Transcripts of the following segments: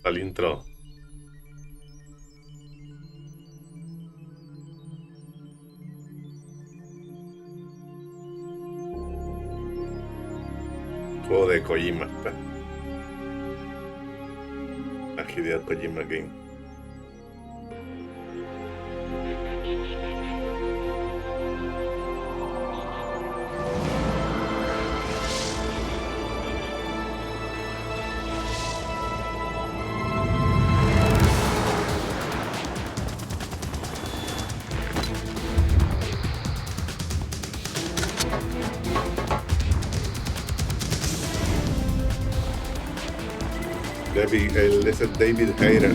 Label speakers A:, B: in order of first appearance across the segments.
A: al intro. Juego de Kojima. Agilidad Kojima Game. Ese David Hayter.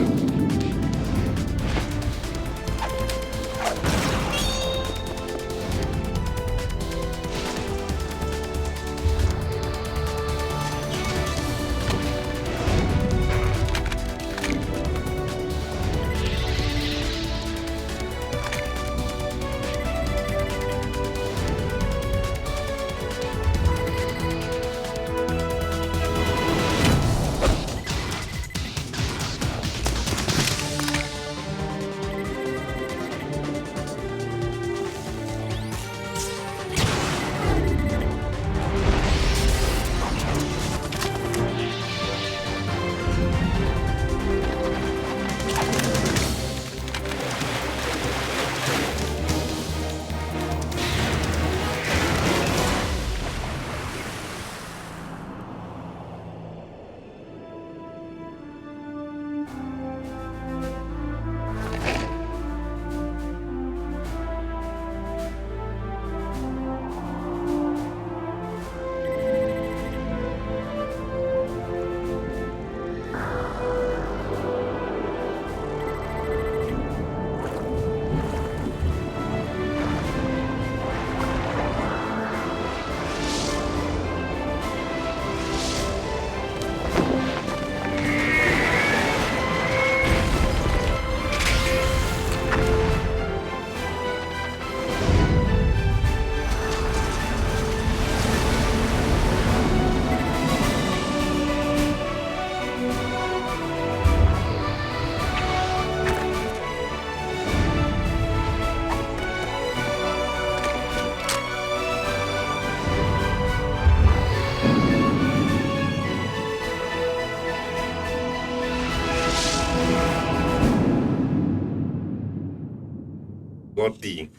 A: Gotti.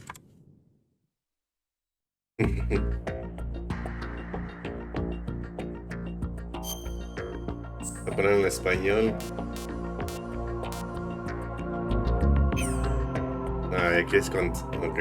A: Voy a poner en español. Aquí es con... Ok.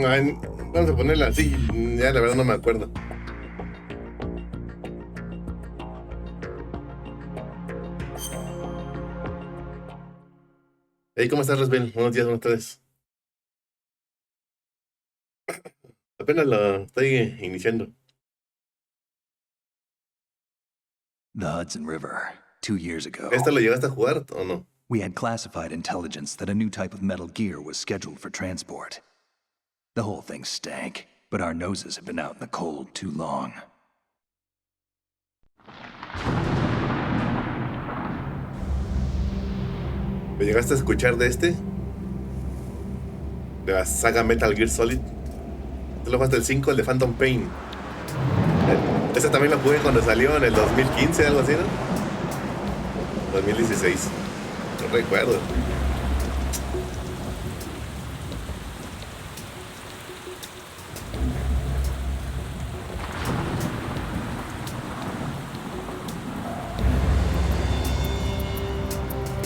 A: Ay, vamos a ponerla así. Ya la verdad no me acuerdo. Hey, ¿cómo estás, Resbel? Buenos días, buenas tardes. Apenas lo estoy iniciando.
B: The Hudson River, 2 years ago.
A: ¿Esta lo llegaste a jugar o no?
B: We had classified intelligence that a new type of metal gear was scheduled for transport. The whole thing stank, but our noses had been out in the cold too long.
A: ¿Me llegaste a escuchar de este? De la saga Metal Gear Solid. Tú lo jugaste el 5, el de Phantom Pain. Ese también lo jugué cuando salió en el 2015, algo así, ¿no? 2016. No recuerdo.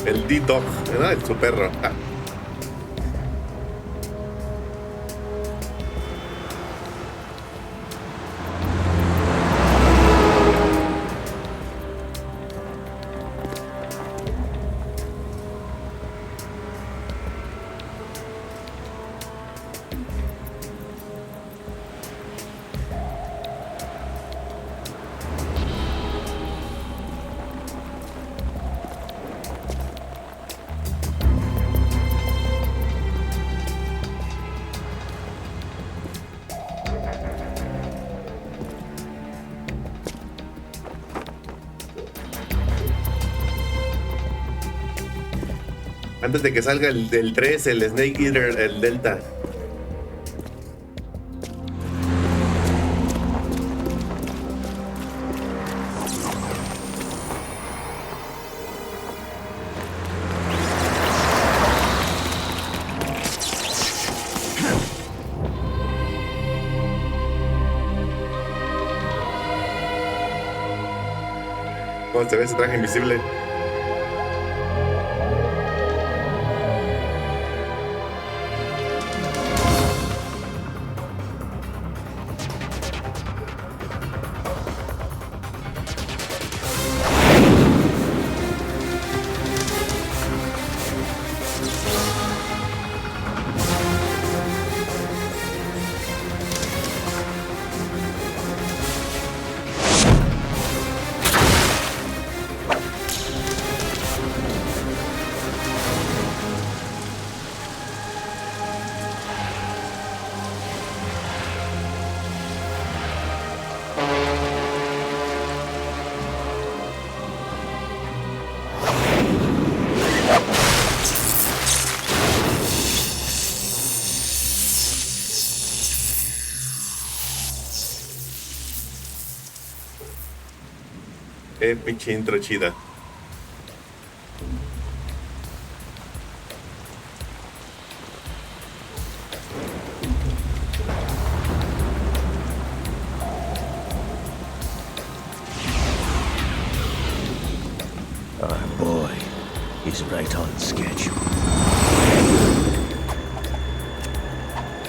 A: El D-Dog, ¿no? El su perro. Ah. Antes de que salga el 3, el Snake Eater, el Delta. ¿Cómo se ve ese traje invisible? Pinche intro chida.
C: Our boy is right on schedule.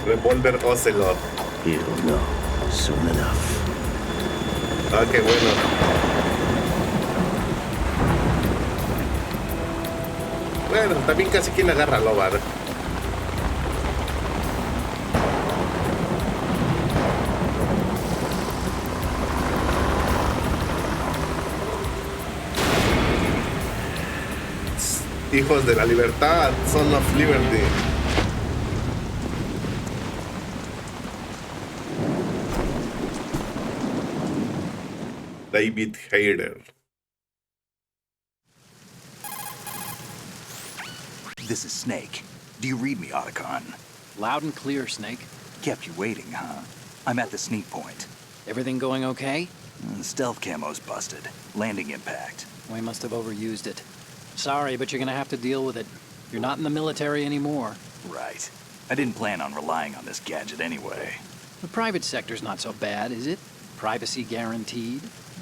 A: Revolver Ocelot.
C: He'll know soon enough.
A: Ah, qué bueno. Bueno, también casi quien agarra a Lobar. Hijos de la libertad, son of liberty. David Hayter.
B: This is Snake. Do you read me, Otacon?
D: Loud and clear, Snake.
B: Kept you waiting, huh? I'm at the sneak point.
D: Everything going okay?
B: The stealth camo's busted. Landing impact.
D: We must have overused it. Sorry, but you're gonna have to deal with it. You're not in the military anymore.
B: Right. I didn't plan on relying on this gadget anyway.
D: The private sector's not so bad, is it? Privacy guaranteed?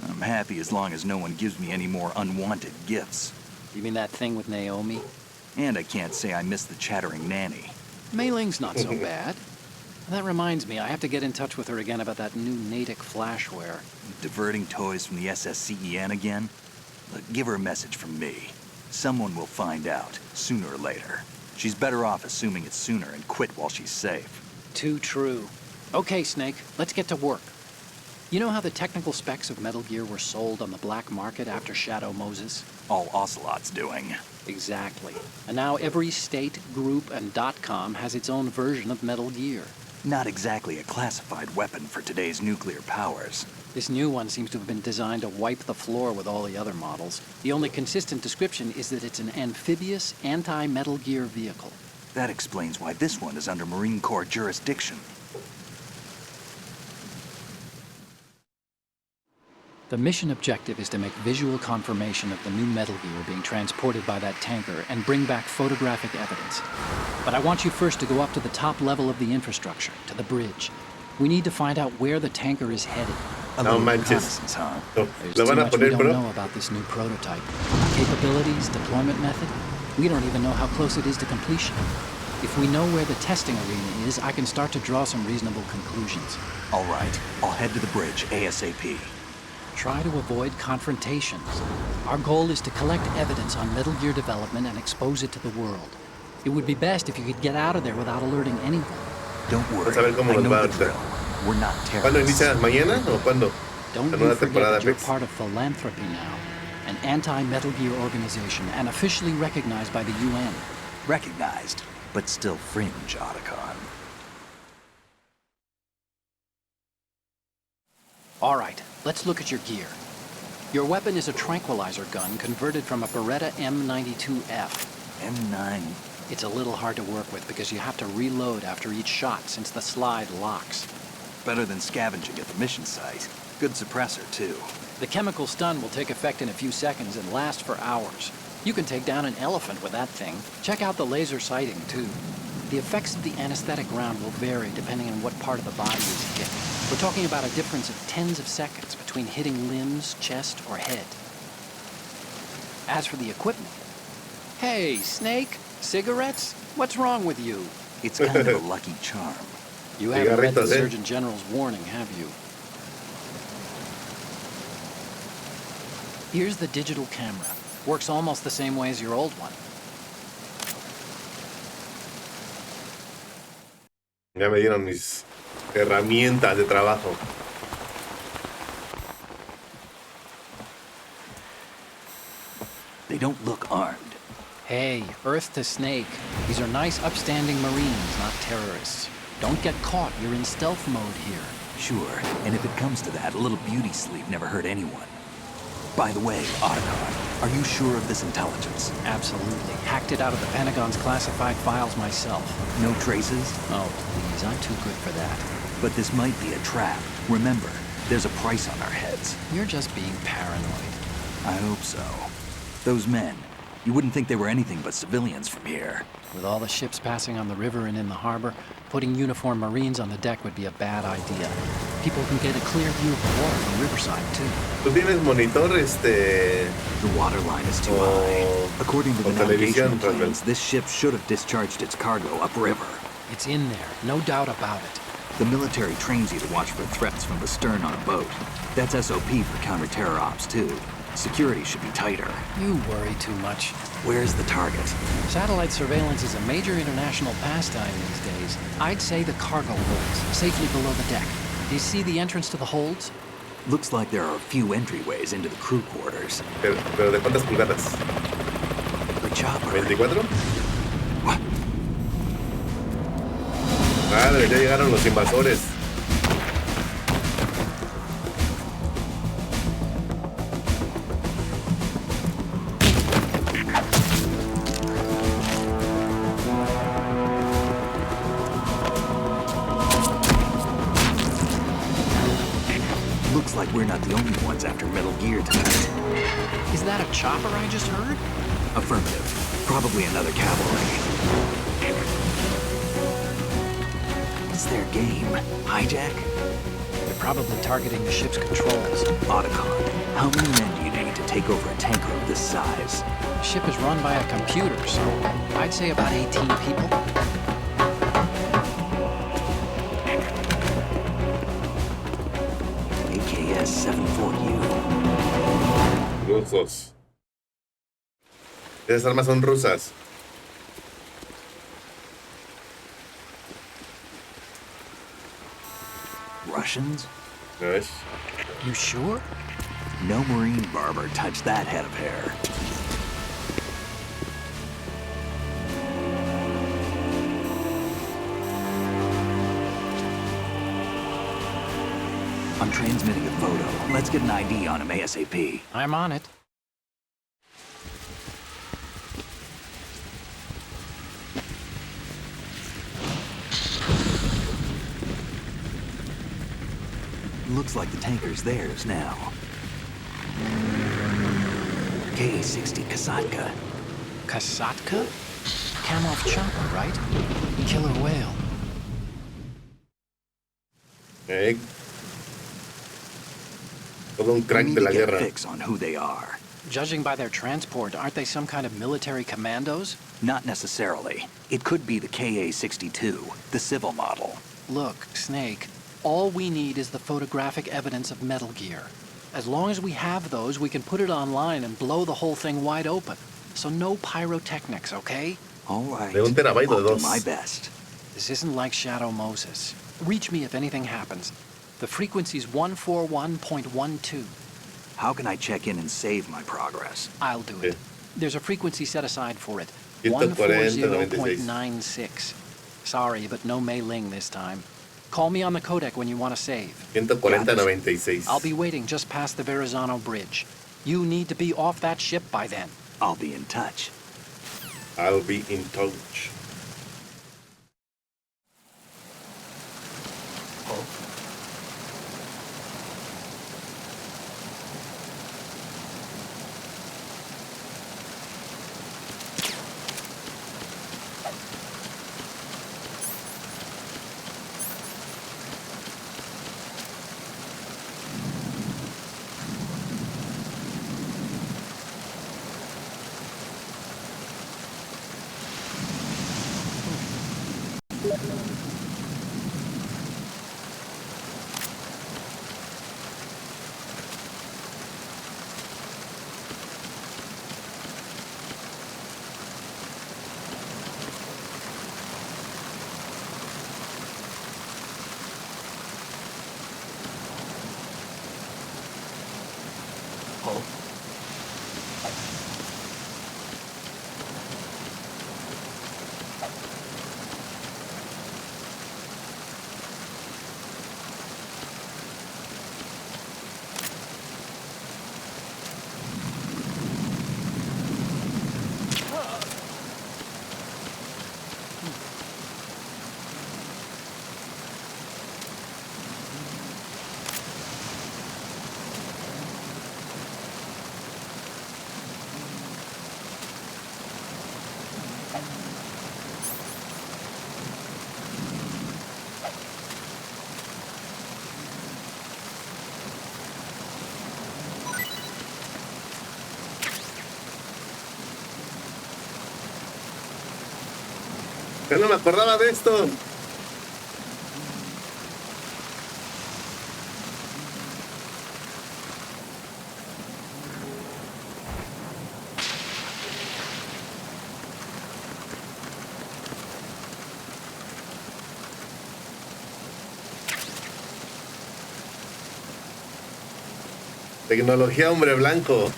B: I'm happy as long as no one gives me any more unwanted gifts.
D: You mean that thing with Naomi?
B: And I can't say I miss the chattering nanny.
D: Mei Ling's not so bad. That reminds me, I have to get in touch with her again about that new Natick flashware.
B: Diverting toys from the SSCEN again? Look, give her a message from me. Someone will find out, sooner or later. She's better off assuming it's sooner and quit while she's safe.
D: Too true. Okay, Snake, let's get to work. You know how the technical specs of Metal Gear were sold on the black market after Shadow Moses?
B: All Ocelot's doing.
D: Exactly. And now every state, group, and .com has its own version of Metal Gear.
B: Not exactly a classified weapon for today's nuclear powers.
D: This new one seems to have been designed to wipe the floor with all the other models. The only consistent description is that it's an amphibious, anti-Metal Gear vehicle.
B: That explains why this one is under Marine Corps jurisdiction.
D: The mission objective is to make visual confirmation of the new Metal Gear being transported by that tanker and bring back photographic evidence. But I want you first to go up to the top level of the infrastructure, to the bridge. We need to find out where the tanker is headed.
B: A
A: No
B: little
A: manches.
B: reconnaissance, huh?
D: There's
A: Lo
D: too
A: van a
D: much we
A: poner,
D: don't
A: bro.
D: know about this new prototype. Capabilities, deployment method. We don't even know how close it is to completion. If we know where the testing arena is, I can start to draw some reasonable conclusions.
B: All right, I'll head to the bridge ASAP.
D: Try to avoid confrontations. Our goal is to collect evidence on Metal Gear development and expose it to the world. It would be best if you could get out of there without alerting anyone.
B: Don't worry,
A: Vamos a ver cómo
B: I
A: nos
B: know
A: va
B: the
A: ahorita.
B: drill. We're not
A: ¿Cuándo
B: terrorists.
A: inicia? ¿Mañana o cuándo?
D: Don't
A: La
D: you
A: nueva
D: forget
A: temporada
D: that you're
A: Apex.
D: part of Philanthropy now, an anti-Metal Gear organization and officially recognized by the UN.
B: Recognized, but still fringe, Otacon.
D: All right, let's look at your gear. Your weapon is a tranquilizer gun converted from a Beretta M92F.
B: M9.
D: It's a little hard to work with because you have to reload after each shot since the slide locks.
B: Better than scavenging at the mission site. Good suppressor, too.
D: The chemical stun will take effect in a few seconds and last for hours. You can take down an elephant with that thing. Check out the laser sighting, too. The effects of the anesthetic round will vary depending on what part of the body is hit. We're talking about a difference of tens of seconds between hitting limbs, chest, or head. As for the equipment... Hey, Snake, cigarettes? What's wrong with you?
B: It's kind of a lucky charm.
D: You haven't read the
A: Cigarritos, eh?
D: Surgeon General's warning, have you? Here's the digital camera. Works almost the same way as your old one.
A: Ya me dieron mis herramientas de trabajo.
B: They don't look armed.
D: Hey, Earth to Snake. These are nice, upstanding Marines, not terrorists. Don't get caught. You're in stealth mode here.
B: Sure, and if it comes to that, a little beauty sleep never hurt anyone. By the way, Otacon, are you sure of this intelligence?
D: Absolutely. Hacked it out of the Pentagon's classified files myself.
B: No traces?
D: Oh, please. I'm too good for that.
B: But this might be a trap. Remember, there's a price on our heads.
D: You're just being paranoid.
B: I hope so. Those men, you wouldn't think they were anything but civilians from here.
D: With all the ships passing on the river and in the harbor, putting uniformed Marines on the deck would be a bad idea. People can get a clear view of the water from Riverside, too.
A: ¿Tú tienes monitor,
B: The water line is too high. According to the
A: con
B: navigational
A: televisión,
B: plans, this ship should have discharged its cargo upriver.
D: It's in there, no doubt about it.
B: The military trains you to watch for threats from the stern on a boat. That's SOP for counter-terror ops, too. Security should be tighter.
D: You worry too much.
B: Where's the target?
D: Satellite surveillance is a major international pastime these days. I'd say the cargo holds, safely below the deck. Do you see the entrance to the holds?
B: Looks like there are a few entryways into the crew quarters.
A: pero ¿de cuántas pulgadas?
B: The chopper.
A: ¿24?
B: What?
A: Madre, ya llegaron los invasores.
B: Looks like we're not the only ones after Metal Gear tonight.
D: Is that a chopper I just heard?
B: Affirmative. Probably another cavalry. It's their game. Hijack?
D: They're probably targeting the ship's controls.
B: Otacon, how many men do you need to take over a tanker of this size?
D: The ship is run by a computer, so I'd say about 18 people.
B: AKS-74U.
A: Rusos. Esas armas son rusas.
B: Russians?
A: ¿No ves?
D: You sure?
B: No Marine barber touched that head of hair. I'm transmitting a photo. Let's get an ID on him ASAP.
D: I'm on it.
B: Looks like the tanker's theirs now. K-60 Kasatka.
D: Kasatka? Kamov chopper, right? Killer whale.
A: Todo un
B: We
A: crack
B: need
A: de
B: to
A: la
B: get a
A: guerra.
B: fix on who they are.
D: Judging by their transport, aren't they some kind of military commandos?
B: Not necessarily. It could be the Ka-62, the civil model.
D: Look, Snake, all we need is the photographic evidence of Metal Gear. As long as we have those, we can put it online and blow the whole thing wide open. So no pyrotechnics, okay?
B: All right.
A: De 1 terabyte o
B: I'll
A: de
B: do
A: 2.
B: my best.
D: This isn't like Shadow Moses. Reach me if anything happens. The frequency's 141.12.
B: How can I check in and save my progress?
D: I'll do it. There's a frequency set aside for it.
A: 140.96.
D: 140.96. Sorry, but no Mei Ling this time. Call me on the codec when you want to save.
A: 140.96.
D: I'll be waiting just past the Verrazano Bridge. You need to be off that ship by then.
B: I'll be in touch.
A: I'll be in touch. Yo no me acordaba de esto. Tecnología hombre blanco.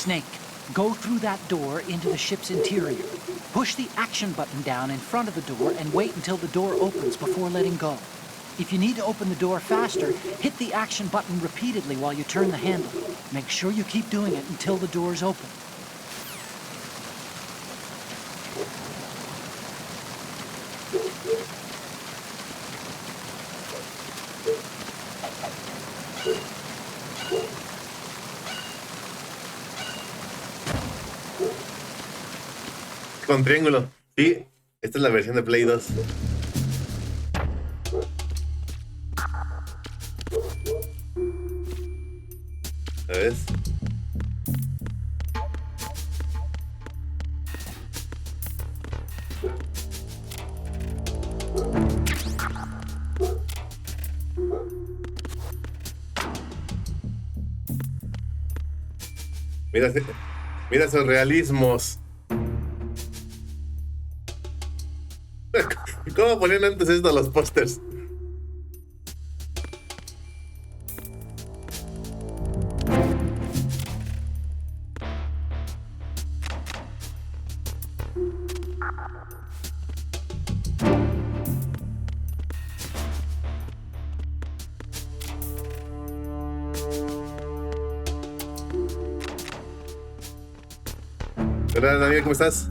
E: Snake, go through that door into the ship's interior. Push the action button down in front of the door and wait until the door opens before letting go. If you need to open the door faster, hit the action button repeatedly while you turn the handle. Make sure you keep doing it until the door's open.
A: Con triángulo. Sí, esta es la versión de Play 2. ¿Sabes? Mira, mira esos realismos. ¿Cómo ponían antes esto los pósters? Hola Daniel, ¿cómo estás?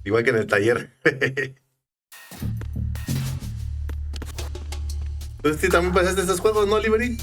A: Igual que en el taller. Entonces, sí, también pasaste estos juegos, ¿no, Liberty?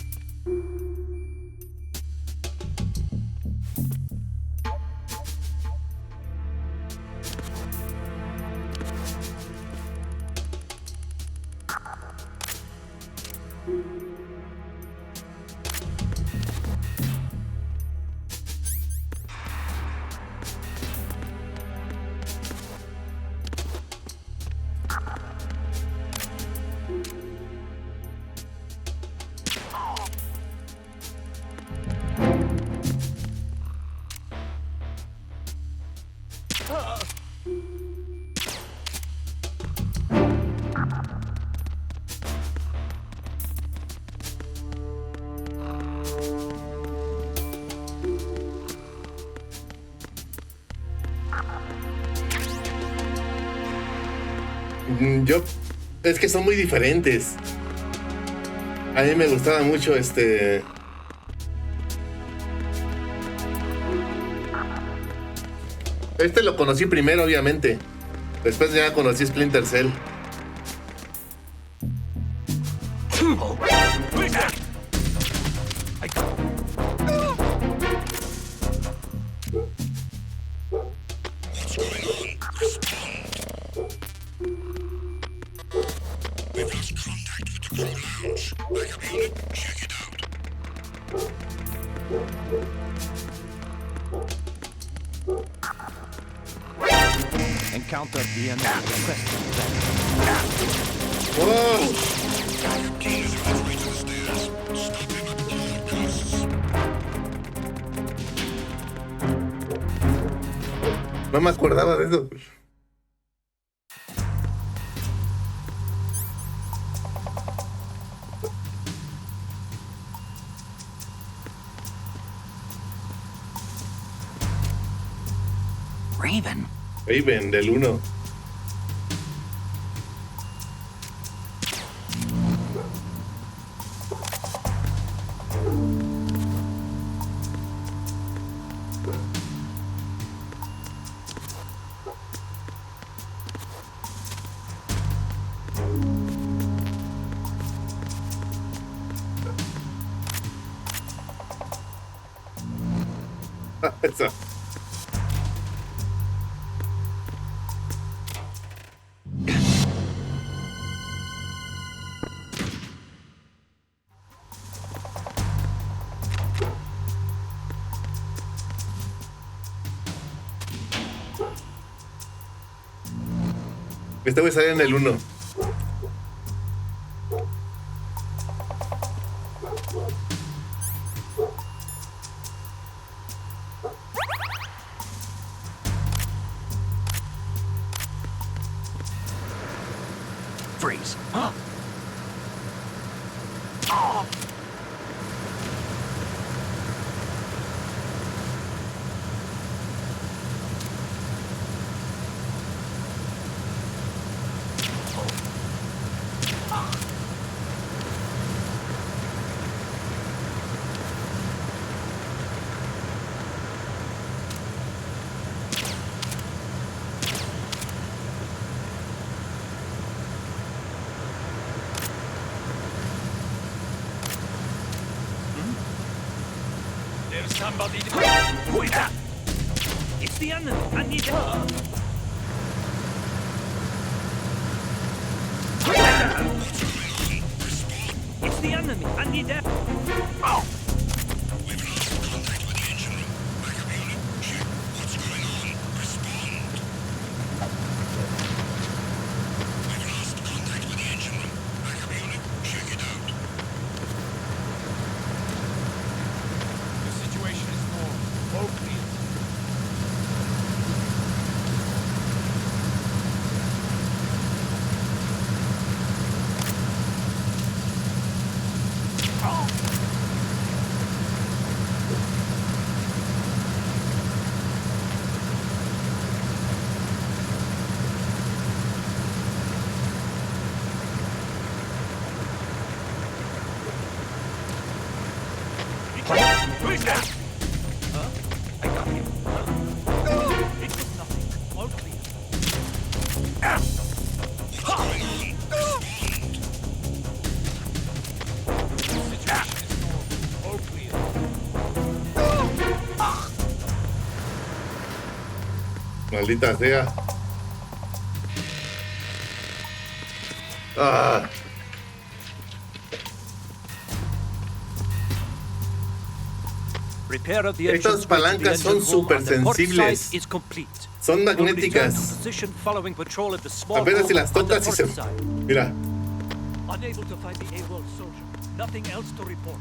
A: Yo, es que son muy diferentes. A mí me gustaba mucho Este lo conocí primero, obviamente. Después ya conocí Splinter Cell.
F: Encounter the enemy.
A: No me acordaba de eso.
E: Raven.
A: Raven, del 1. Esa. Este voy a salir en el 1.
E: Freeze.
F: There's somebody. Who is that? It's the enemy. I need help. It's the enemy. I need help. Oh.
G: We've lost contact with the engine room. Backup unit. Shit. What's going on? Respond. We've lost contact with the engine room. Backup unit. Check it out.
F: The situation is more open. Who is that? I got him. It was nothing. All clear. Situation is normal. All clear.
A: Maldita sea. Ah.
F: Repair of the
A: Estas
F: entrance way to the
A: palancas son
F: engine room
A: súper
F: on the port
A: sensibles.
F: side is complete.
A: Son
F: We'll return to
A: magnéticas.
F: position following patrol of the small
A: Apenas si
F: room
A: las
F: on the
A: tocas y
F: port
A: se...
F: side.
A: Mira.
F: Unable to find the AWOL soldier. Nothing else to report.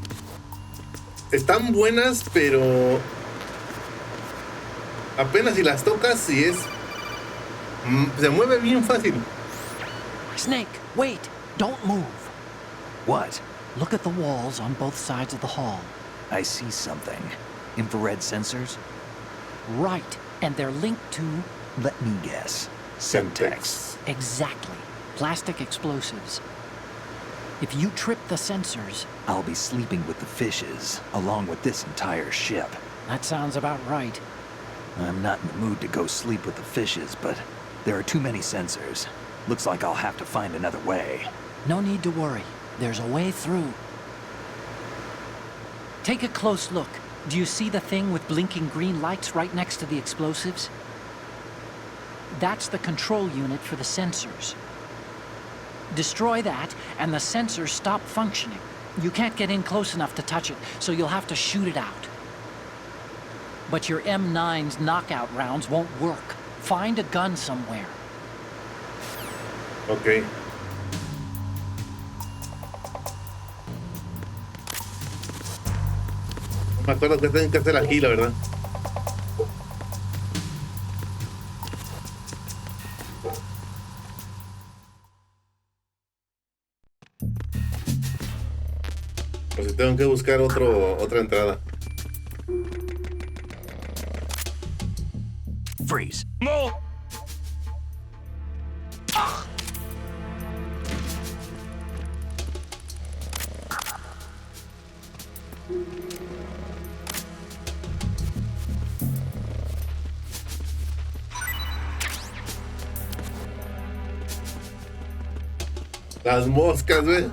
A: Están buenas, pero... Apenas si las tocas y es... se mueve bien fácil.
E: Snake, wait! Don't move.
B: What?
E: Look at the walls on both sides of the hall.
B: I see something. Infrared sensors?
E: Right, and they're linked to...
B: Let me guess. Semtex.
E: Exactly. Plastic explosives. If you trip the sensors...
B: I'll be sleeping with the fishes, along with this entire ship.
E: That sounds about right.
B: I'm not in the mood to go sleep with the fishes, but there are too many sensors. Looks like I'll have to find another way.
E: No need to worry. There's a way through. Take a close look. Do you see the thing with blinking green lights right next to the explosives? That's the control unit for the sensors. Destroy that, and the sensors stop functioning. You can't get in close enough to touch it, so you'll have to shoot it out. But your M9's knockout rounds won't work. Find a gun somewhere.
A: Ok. No me acuerdo que tengo que hacer aquí, la verdad. Pues si tengo que buscar otra entrada.
B: Freeze.
F: More!
A: Las moscas, güey.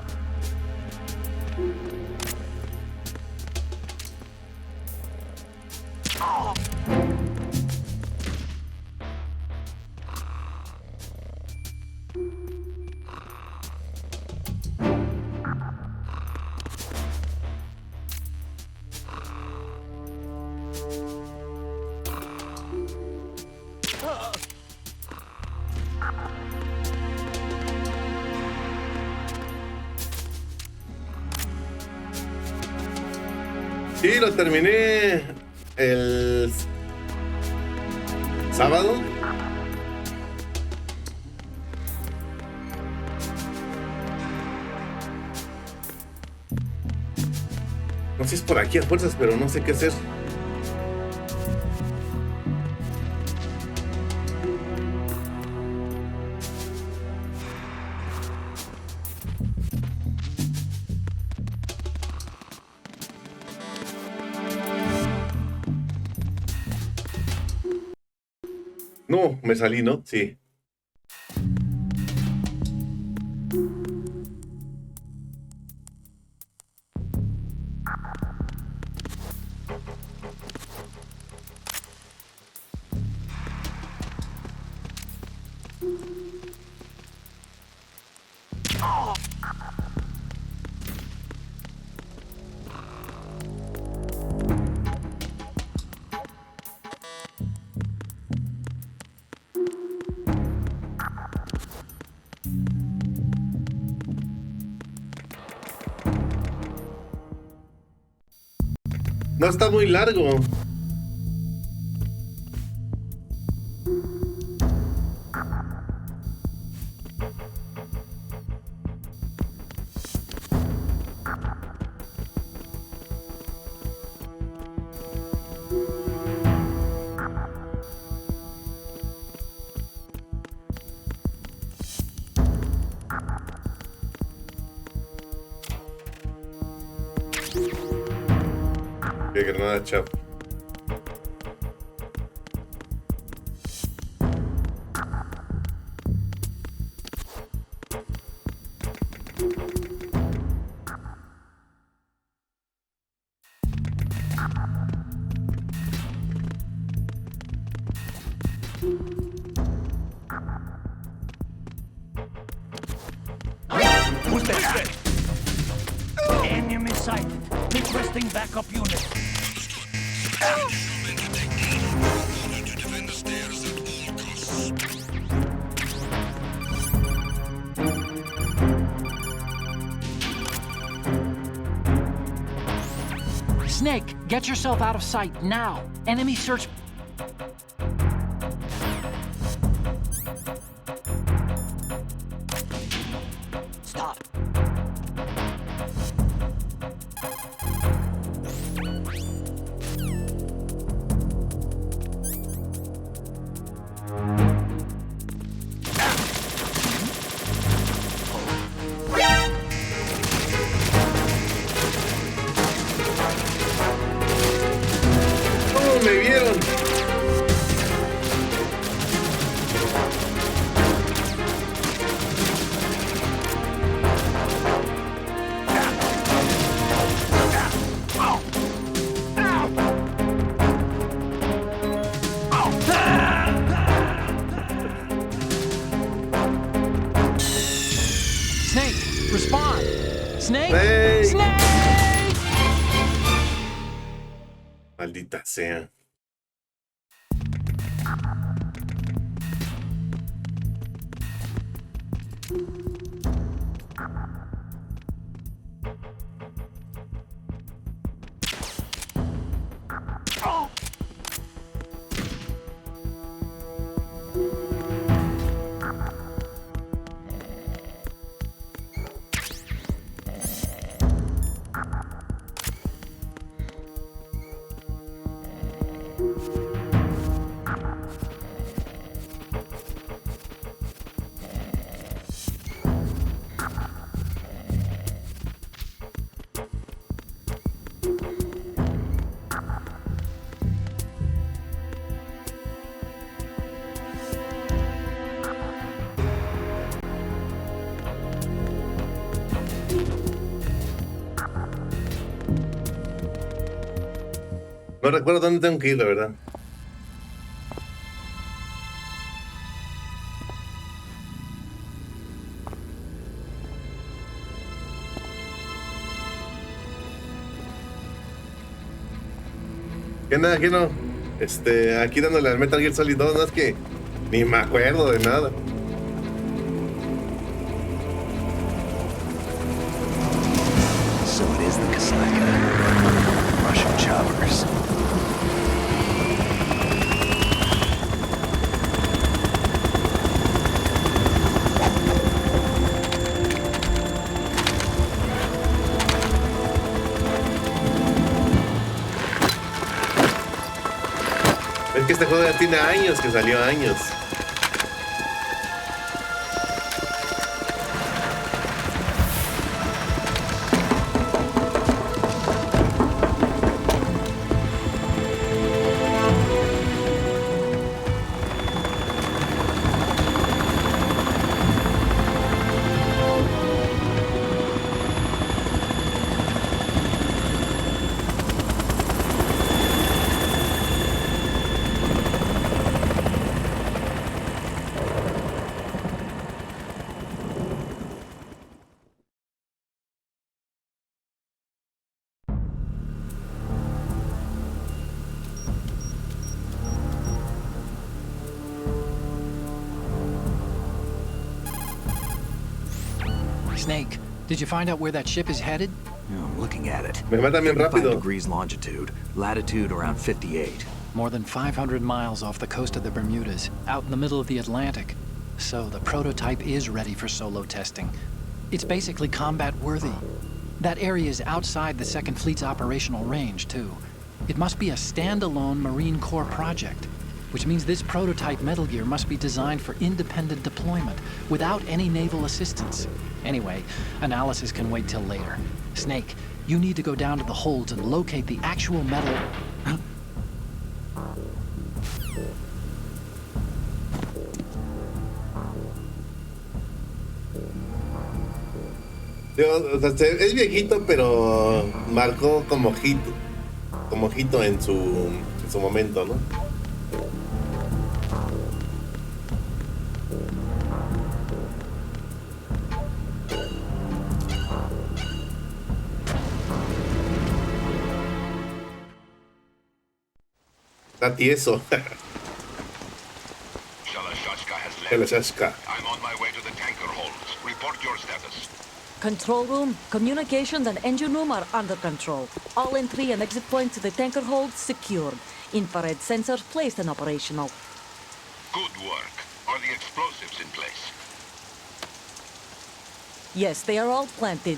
A: Sí, lo terminé el sábado. No sé si es por aquí a fuerzas, pero no sé qué hacer. No, me salí, ¿no? Sí. No está muy largo. Qué granada, chap.
F: Who's that? Enemy sighted. Requesting backup unit.
G: Men to take aim. Order to defend the stairs at all costs.
E: Snake, get yourself out of sight now. Enemy search.
F: Stop.
A: ¡Oh, me vieron!
E: Snake, respond. Snake?
A: Snake.
E: Snake!
A: Maldita sea. No recuerdo dónde tengo que ir, la verdad. ¿Qué nada? ¿Qué no? Aquí dándole al Metal Gear Solid 2, no es que ni me acuerdo de nada.
B: So it is the Kasaka. Russian choppers.
A: Es que este juego ya tiene años, que salió años.
D: Snake, did you find out where that ship is headed?
B: I'm looking at it.
A: Me matan bien
B: 5
A: rápido.
B: degrees longitude, latitude around 58.
D: More than 500 miles off the coast of the Bermudas, out in the middle of the Atlantic. So the prototype is ready for solo testing. It's basically combat worthy. That area is outside the Second Fleet's operational range, too. It must be a standalone Marine Corps project, which means this prototype Metal Gear must be designed for independent deployment, without any naval assistance. Anyway, analysis can wait till later. Snake, You need to go down to the holds and locate the actual metal.
A: Digo, o sea, es viejito, pero marcó como hito en su momento, ¿no? Está tieso.
G: Shalashashka has left.
A: Shalashashka.
G: I'm on my way to the tanker holds. Report your status.
H: Control room, communications and engine room are under control. All entry and exit points to the tanker hold secured. Infrared sensors placed and operational.
G: Good work. Are the explosives in place?
H: Yes, they are all planted.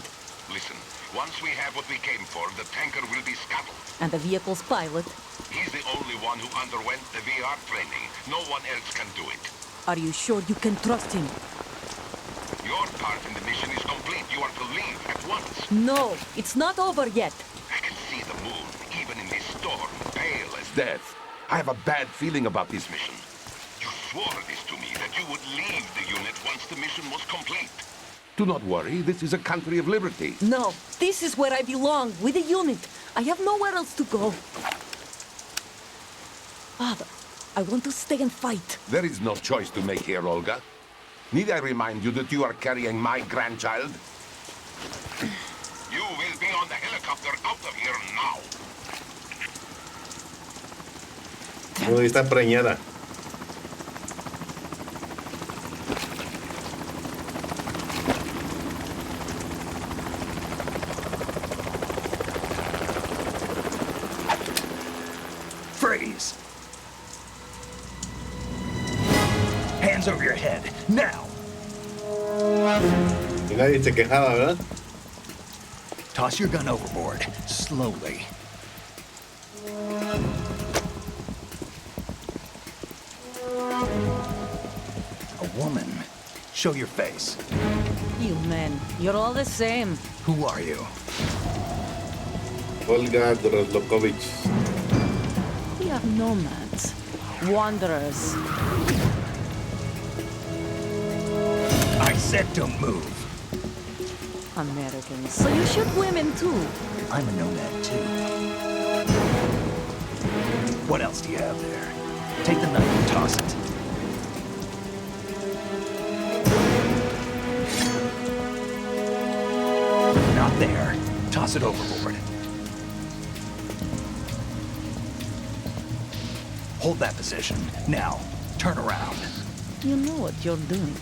G: Listen, once we have what we came for, the tanker will be scuttled.
H: And the vehicle's pilot.
G: He's the only one who underwent the VR training. No one else can do it.
H: Are you sure you can trust him?
G: Your part in the mission is complete. You are to leave at once.
H: No, it's not over yet.
G: I can see the moon, even in this storm, pale as death. I have a bad feeling about this mission. You swore this to me, that you would leave the unit once the mission was complete. Do not worry, this is a country of liberty.
H: No, this is where I belong, with the unit. I have nowhere else to go. Father, I want to stay and fight.
G: There is no choice to make here, Olga. Need I remind you that you are carrying my grandchild? You will be on the helicopter out of here now.
A: Uy, está preñada.
B: Freeze! Hands over your head, now!
A: Y nadie se quejaba, ¿verdad?
B: Toss your gun overboard, slowly. A woman. Show your face.
H: You men, you're all the same.
B: Who are you?
A: Olga Drozlokovich.
H: We are nomads, wanderers.
B: I said don't move.
H: Americans, so you shoot women too.
B: I'm a nomad too. What else do you have there? Take the knife and toss it. Not there. Toss it overboard. Hold that position. Now, turn around.
H: You know what you're doing.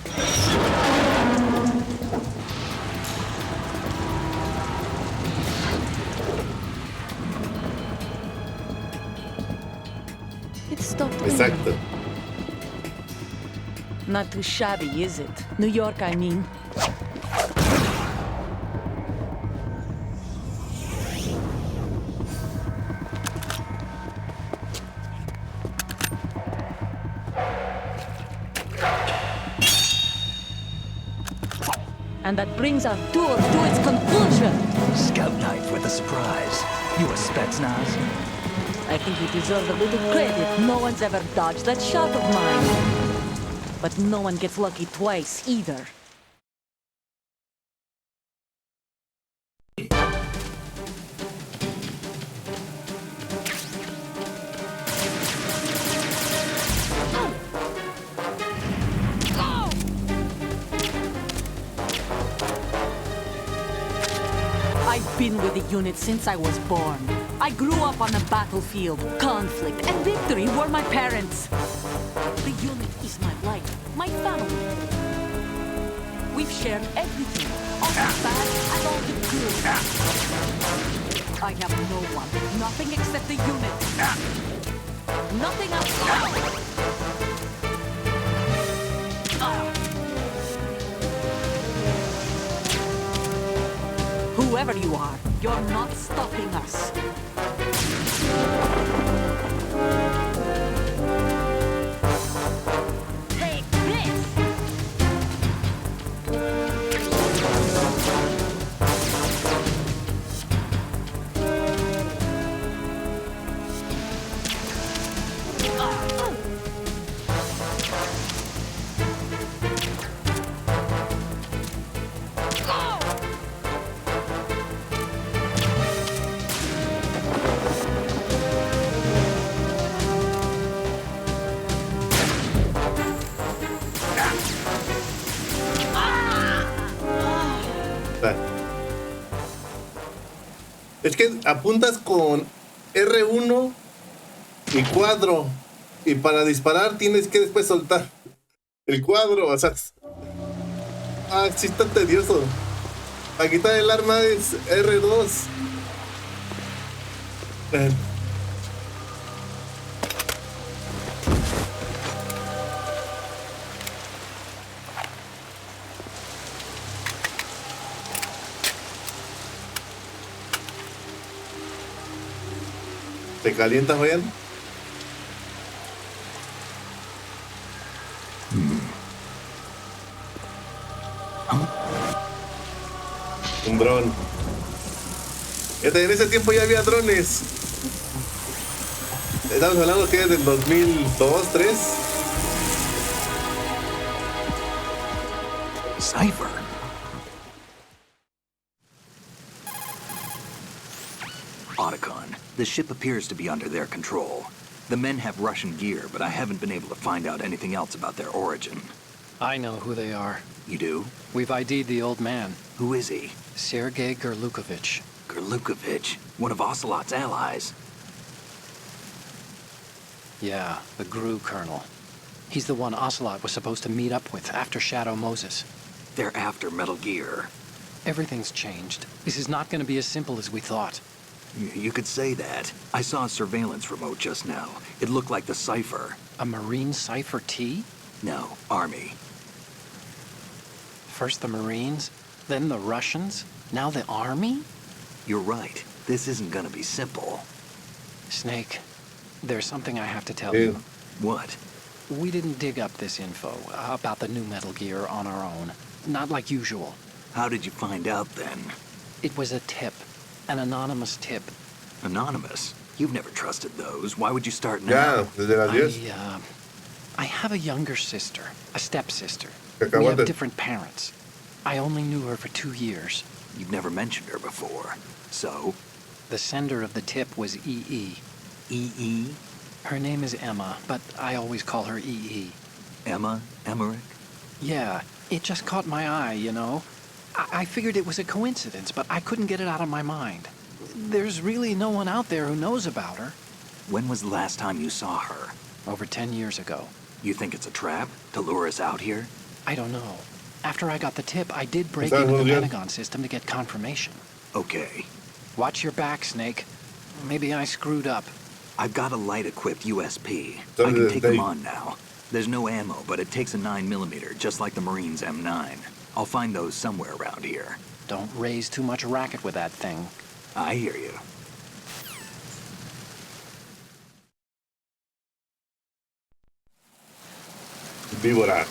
H: It stopped raining.
A: Exacto.
H: Not too shabby, is it? New York, I mean. And that brings our tour to its conclusion.
B: Scout knife with a surprise. You a Spetsnaz?
H: I think you deserve a little credit. No one's ever dodged that shot of mine. But no one gets lucky twice, either. I've been with the unit since I was born. I grew up on the battlefield. Conflict and victory were my parents. The unit is my life, my family. We've shared everything, all the bad and all the good. I have no one, nothing except the unit. Nothing outside. Whoever you are, you're not stopping us. Take this!
A: Es que apuntas con R1 y cuadro. Y para disparar tienes que después soltar el cuadro. O sea, sí está tedioso. Para quitar el arma es R2. ¿Te calientas bien? Un dron. En ese tiempo ya había drones. Estamos hablando que es del 2002, 3.
B: Cipher. Otacon, the ship appears to be under their control. The men have Russian gear, but I haven't been able to find out anything else about their origin.
D: I know who they are.
B: You do?
D: We've ID'd the old man,
B: Who is he?
D: Sergei Gerlukovich.
B: Gerlukovich, one of Ocelot's allies.
D: Yeah, the GRU colonel. He's the one Ocelot was supposed to meet up with after Shadow Moses.
B: They're after Metal Gear.
D: Everything's changed. This is not going to be as simple as we thought.
B: You could say that. I saw a surveillance remote just now. It looked like the Cipher.
D: A Marine Cipher T?
B: No, Army.
D: First the Marines, then the Russians, now the Army?
B: You're right. This isn't gonna be simple.
D: Snake, there's something I have to tell you.
B: What?
D: We didn't dig up this info about the new Metal Gear on our own. Not like usual.
B: How did you find out then?
D: It was a tip. An anonymous tip.
B: Anonymous? You've never trusted those. Why would you start now?
A: Ya, desde las 10.
D: I have a younger sister, a stepsister. We
A: Cacahuate.
D: have different parents. I only knew her for 2 years.
B: You've never mentioned her before. So?
D: The sender of the tip was EE.
B: E.E.?
D: Her name is Emma, but I always call her EE.
B: Emma? Emmerich?
D: Yeah, it just caught my eye, you know? I figured it was a coincidence, but I couldn't get it out of my mind. There's really no one out there who knows about her.
B: When was the last time you saw her?
D: Over 10 years ago.
B: You think it's a trap? To lure us out here?
D: I don't know. After I got the tip, I did break
A: that
D: into the
A: what it is?
D: Pentagon system to get confirmation.
B: Okay.
D: Watch your back, Snake. Maybe I screwed up.
B: I've got a light-equipped USP.
A: So
B: I can
A: the-
B: take
A: they-
B: them on now. There's no ammo, but it takes a 9mm, just like the Marines' M9. I'll find those somewhere around here.
D: Don't raise too much racket with that thing.
B: I hear you.
A: Víbora.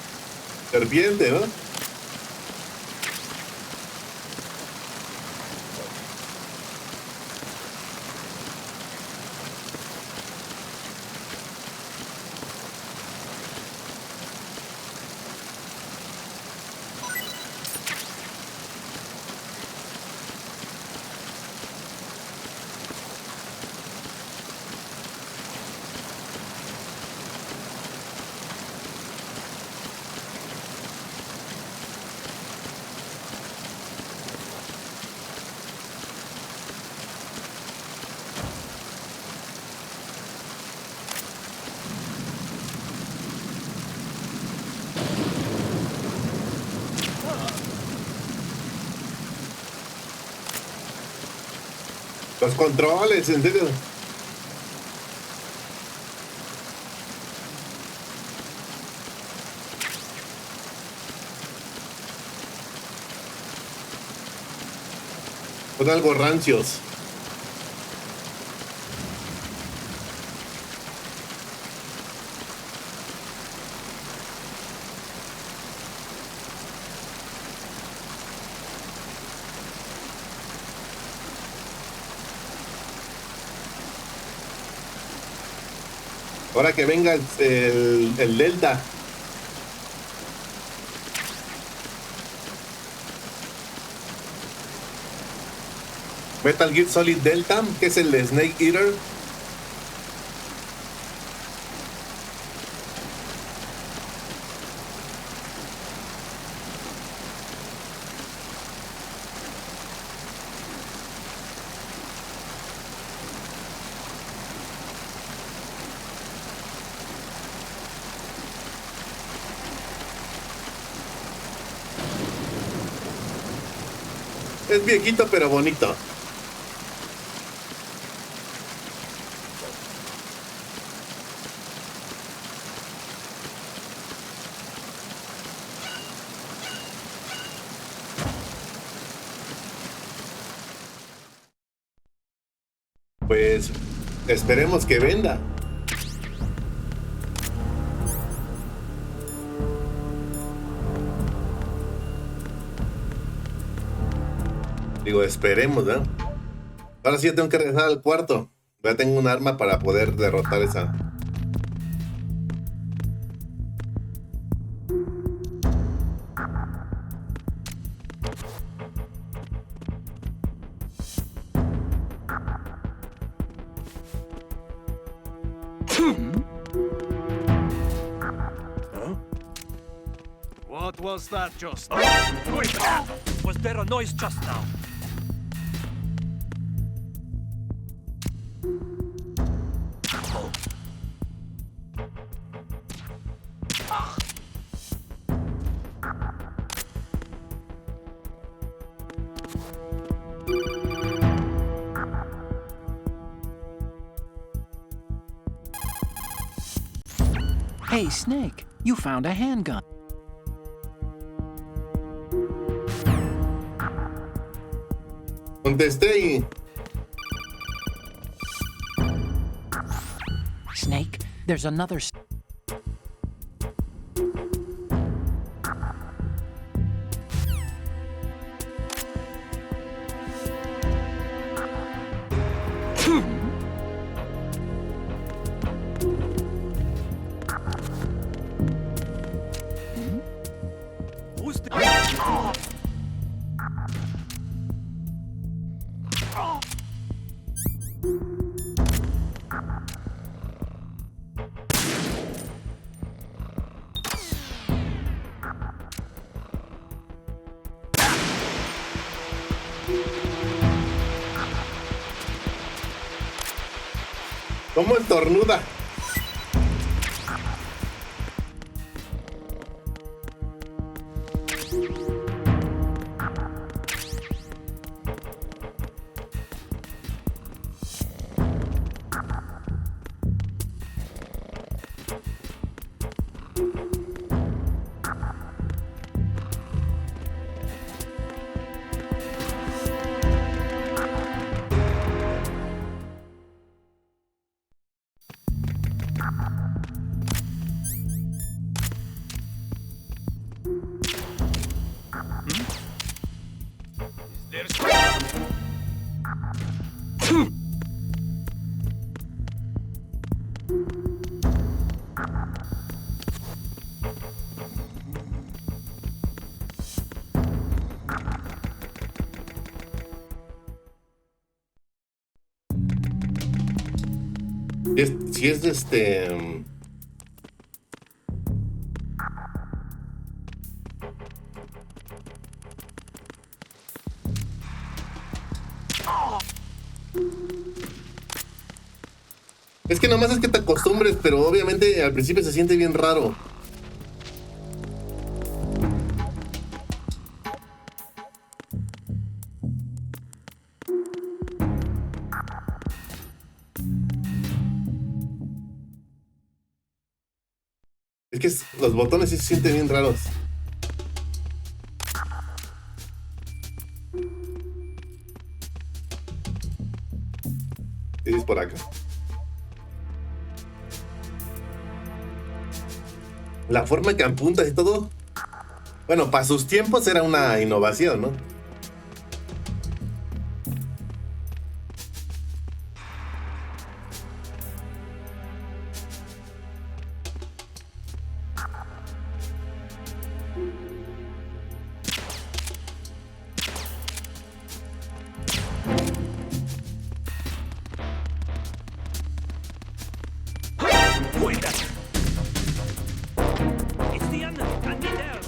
A: Serpiente, ¿no? Los controles, en serio. Son algo rancios. Ahora que venga el Delta. Metal Gear Solid Delta, que es el de Snake Eater. Es viejito pero bonito. Pues esperemos que venda. Digo, esperemos, ¿no? Ahora sí yo tengo que regresar al cuarto. Ya tengo un arma para poder derrotar esa.
F: What was that just now? Was there a noise just now?
D: Hey, Snake, you found a handgun.
A: Contesté y...
D: Snake, there's another...
F: Who's the...
A: ¿Cómo estornuda? Si es de este... Es que nomás es que te acostumbres, pero obviamente al principio se siente bien raro. Es que los botones sí se sienten bien raros. Y es por acá. La forma que apuntas y todo. Bueno, para sus tiempos era una innovación, ¿no?
F: It's the enemy. I need help.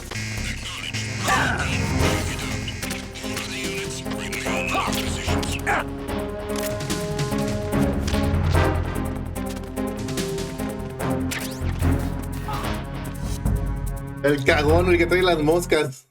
A: El cagón, el que trae las moscas.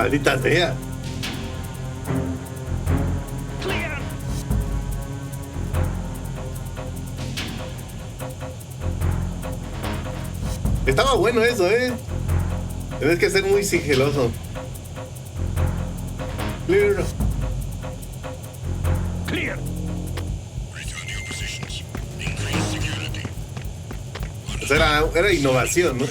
A: Maldita sea.
F: Clear!
A: Estaba bueno eso, Tienes que ser muy sigiloso. Clear.
F: Clear!
A: Pues era innovación, ¿no?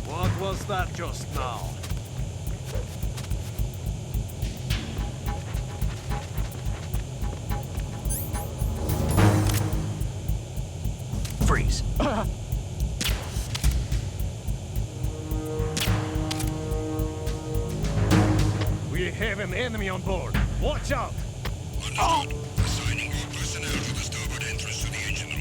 F: What was that just now?
B: Freeze.
F: We have an enemy on board. Watch out!
G: Assigning all personnel to the starboard entrance to the engine room.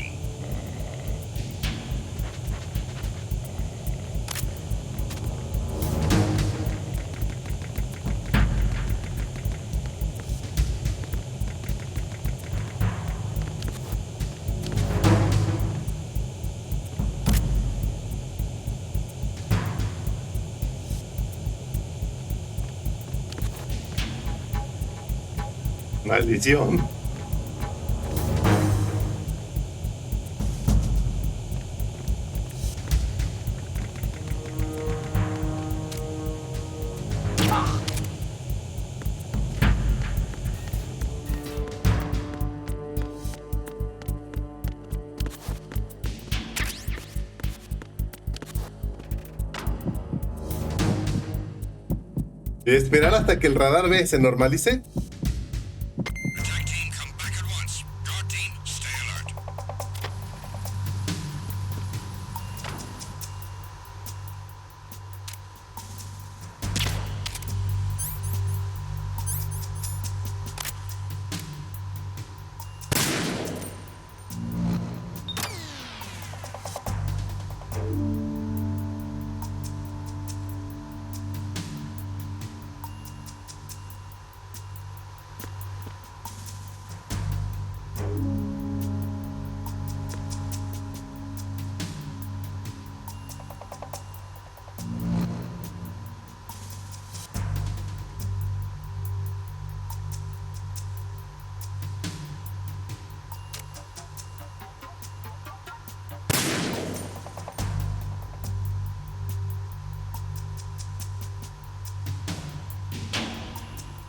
A: Maldición. ¿Y esperar hasta que el radar B se normalice?
G: Attack team, come back at once. Guard team, stay alert.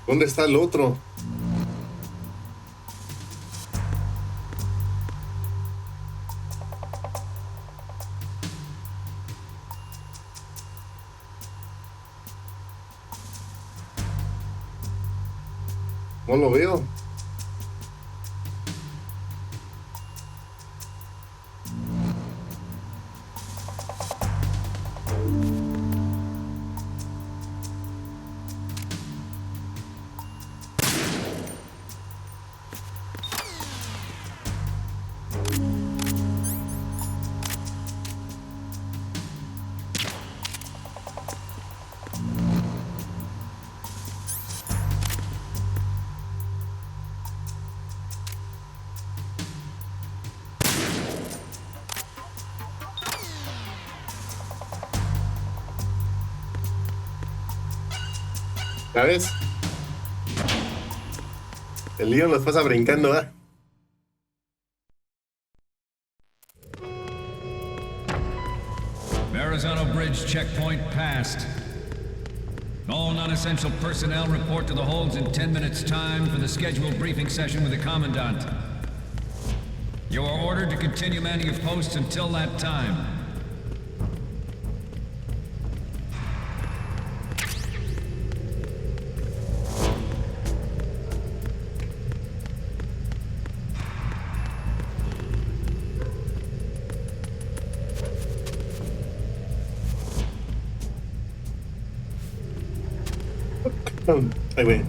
A: ¿Dónde está el otro? No lo veo. ¿Sabes? El Leon los pasa brincando, ¿ah?
I: Verrazano Bridge checkpoint passed. All non-essential personnel report to the holds in 10 minutes' time for the scheduled briefing session with the Commandant. You are ordered to continue manning your posts until that time.
A: Ahí voy.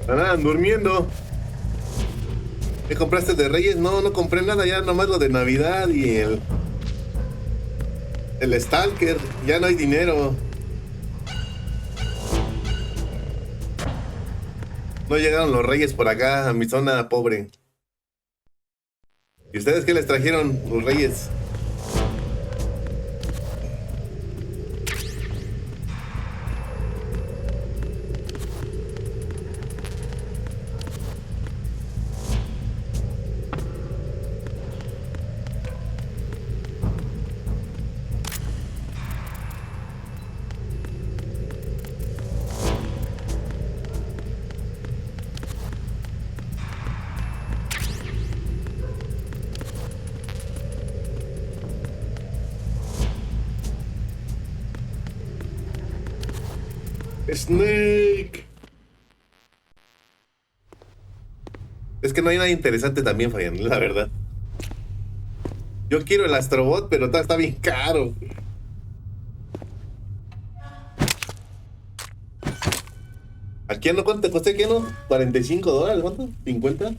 A: Andan durmiendo. ¿Qué compraste de Reyes? No, no compré nada, ya nomás lo de Navidad y el Stalker. Ya no hay dinero. No llegaron los Reyes por acá a mi zona pobre. ¿Y ustedes qué les trajeron los Reyes? Snake. Es que no hay nada interesante también, Fabián, la verdad. Yo quiero el Astrobot, pero está bien caro. ¿Aquí no cuánto te costé? ¿Qué no? $45, ¿cuánto? ¿50?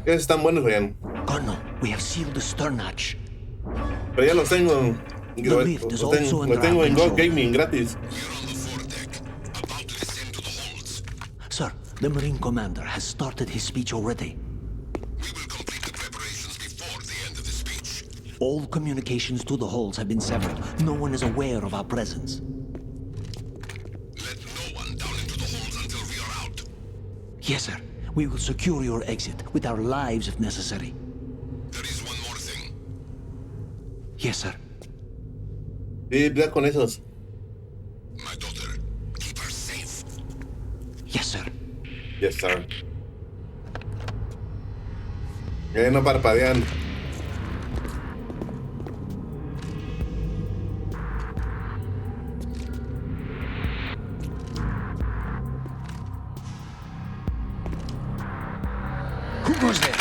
A: Esos están buenos, Fabián.
C: Colonel, we have sealed the stern hatch.
A: Pero ya los tengo.
C: lift is also
A: Los tengo en
C: under
A: Go Gaming gratis.
C: Sir, the Marine commander has started his speech already.
G: We will complete the preparations before the end of the speech.
C: All communications to the halls have been severed. No one is aware of our presence.
G: Let no one down into the halls until we are out.
C: Yes, sir. We will secure your exit with our lives if necessary.
G: There is one more thing.
C: Yes, sir.
A: Sí, ya con esos.
G: My daughter, keep her safe.
C: Yes, sir.
A: Yes, sir. No parpadean.
C: Who goes there?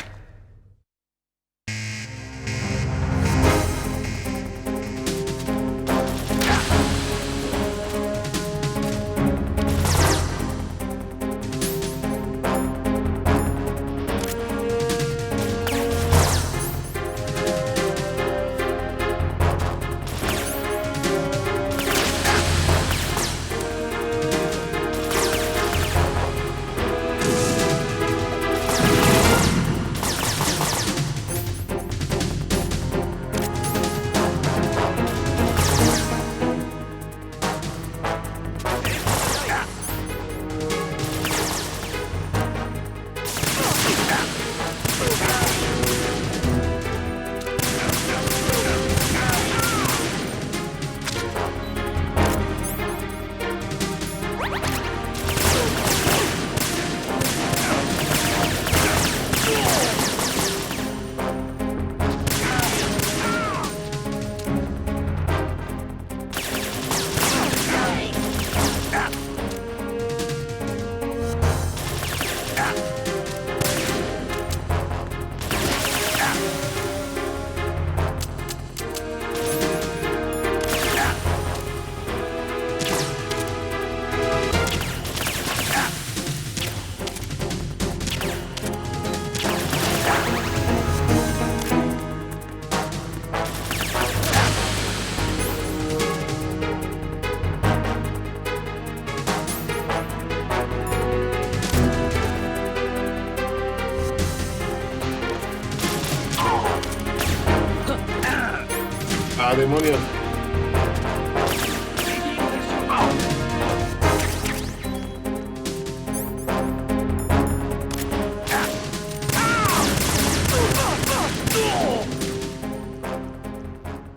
A: ¡Ah, demonios!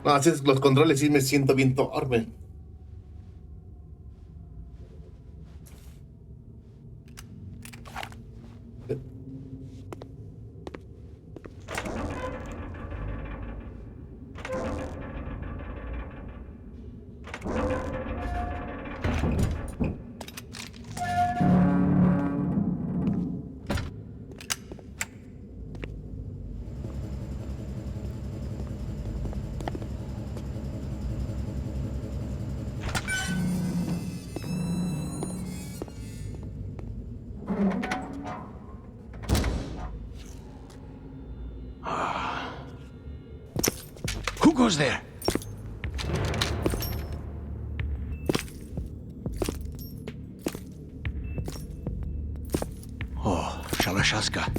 A: No, así es, los controles sí me siento bien torpe.
C: goes there? Oh, Shalashaska.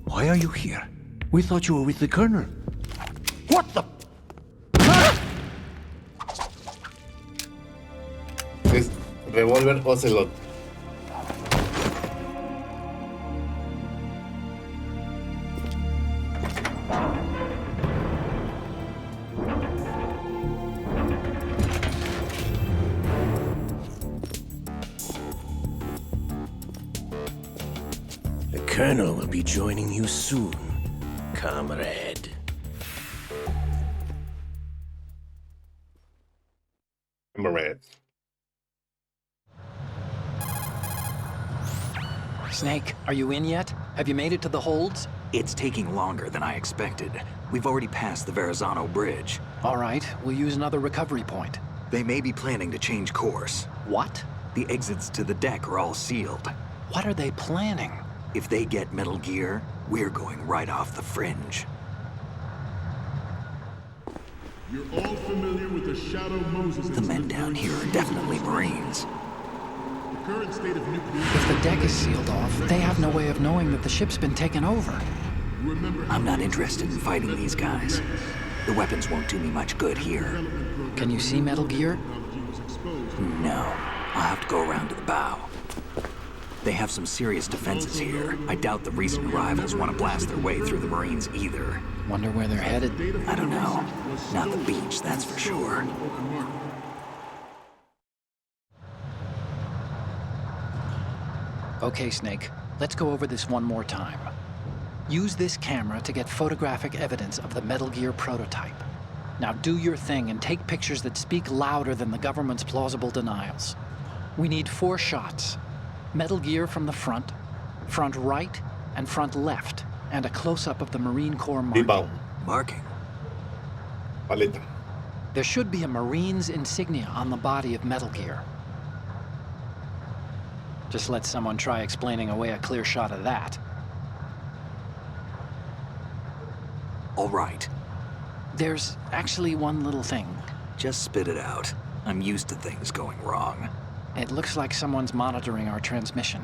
C: Why are you here? We thought you were with the Colonel. What the?
A: Es Revolver Ocelot.
C: The Colonel will be joining you soon, comrade.
A: Comrade.
D: Snake, are you in yet? Have you made it to the holds?
B: It's taking longer than I expected. We've already passed the Verrazano Bridge.
D: All right, we'll use another recovery point.
B: They may be planning to change course.
D: What?
B: The exits to the deck are all sealed.
D: What are they planning?
B: If they get Metal Gear, we're going right off the fringe.
J: You're all familiar with the Shadow Moses.
B: The men down here are definitely Marines.
J: The current state of nuclear...
D: If the deck is sealed off, they have no way of knowing that the ship's been taken over.
B: I'm not interested in fighting these guys. The weapons won't do me much good here.
D: Can you see Metal Gear?
B: No. I'll have to go around to the bow. They have some serious defenses here. I doubt the recent arrivals want to blast their way through the Marines either.
D: Wonder where they're headed?
B: I don't know. Not the beach, that's for sure.
D: Okay, Snake. Let's go over this one more time. Use this camera to get photographic evidence of the Metal Gear prototype. Now do your thing and take pictures that speak louder than the government's plausible denials. We need 4 shots. Metal Gear from the front right, and front left, and a close-up of the Marine Corps marking.
B: Marking?
A: Paleta.
D: There should be a Marine's insignia on the body of Metal Gear. Just let someone try explaining away a clear shot of that.
B: All right.
D: There's actually one little thing.
B: Just spit it out. I'm used to things going wrong.
D: It looks like someone's monitoring our transmission.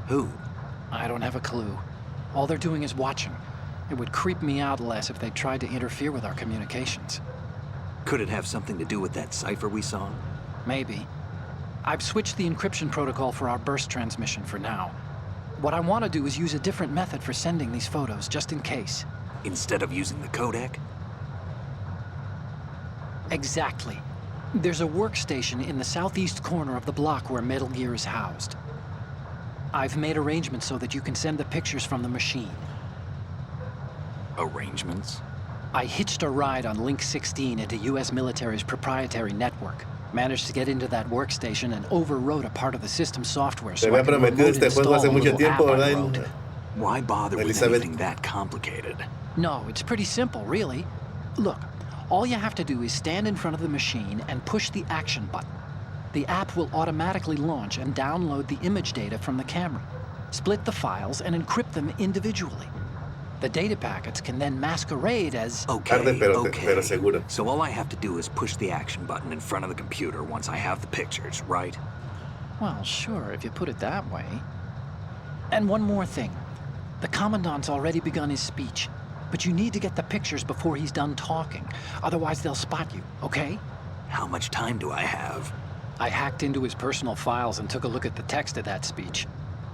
B: Who?
D: I don't have a clue. All they're doing is watching. It would creep me out less if they tried to interfere with our communications.
B: Could it have something to do with that cipher we saw?
D: Maybe. I've switched the encryption protocol for our burst transmission for now. What I want to do is use a different method for sending these photos, just in case.
B: Instead of using the codec?
D: Exactly. There's a workstation in the southeast corner of the block where Metal Gear is housed. I've made arrangements so that you can send the pictures from the machine.
B: Arrangements?
D: I hitched a ride on Link 16 into U.S. military's proprietary network. Managed to get into that workstation and overwrote a part of the system software so I could remote install a little app I wrote.
B: Why bother with anything that complicated?
D: No, it's pretty simple, really. Look, all you have to do is stand in front of the machine and push the action button. The app will automatically launch and download the image data from the camera, split the files, and encrypt them individually. The data packets can then masquerade as...
B: Okay. So all I have to do is push the action button in front of the computer once I have the pictures, right?
D: Well, sure, if you put it that way. And one more thing. The Commandant's already begun his speech, but you need to get the pictures before he's done talking. Otherwise, they'll spot you, okay?
B: How much time do I have?
D: I hacked into his personal files and took a look at the text of that speech.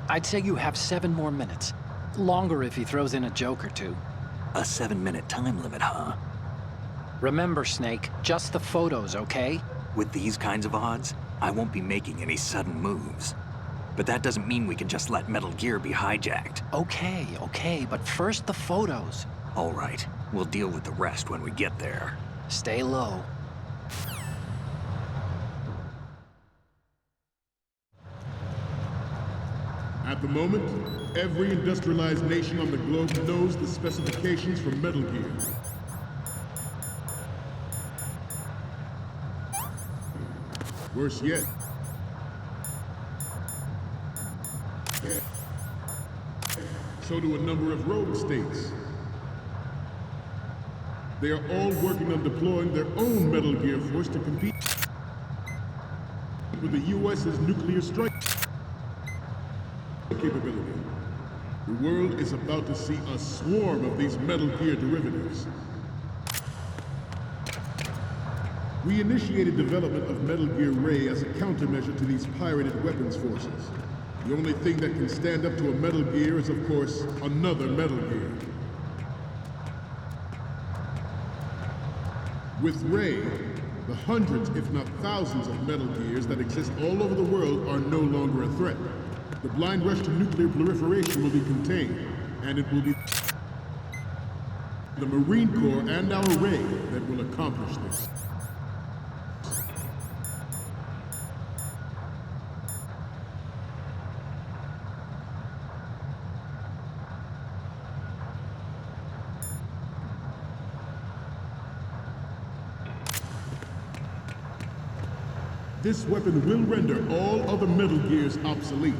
D: I'd say you have 7 more minutes. Longer if he throws in a joke or two.
B: A 7-minute time limit, huh?
D: Remember, Snake, just the photos, okay?
B: With these kinds of odds, I won't be making any sudden moves. But that doesn't mean we can just let Metal Gear be hijacked.
D: Okay, but first the photos.
B: All right, we'll deal with the rest when we get there.
D: Stay low.
J: At the moment, every industrialized nation on the globe knows the specifications for Metal Gear. Worse yet, so do a number of rogue states. They are all working on deploying their own Metal Gear force to compete with the U.S.'s nuclear strike capability. The world is about to see a swarm of these Metal Gear derivatives. We initiated development of Metal Gear Ray as a countermeasure to these pirated weapons forces. The only thing that can stand up to a Metal Gear is, of course, another Metal Gear. With Ray, the hundreds, if not thousands, of Metal Gears that exist all over the world are no longer a threat. The blind rush to nuclear proliferation will be contained, and it will be the Marine Corps and our Ray that will accomplish this. This weapon will render all other Metal Gears obsolete.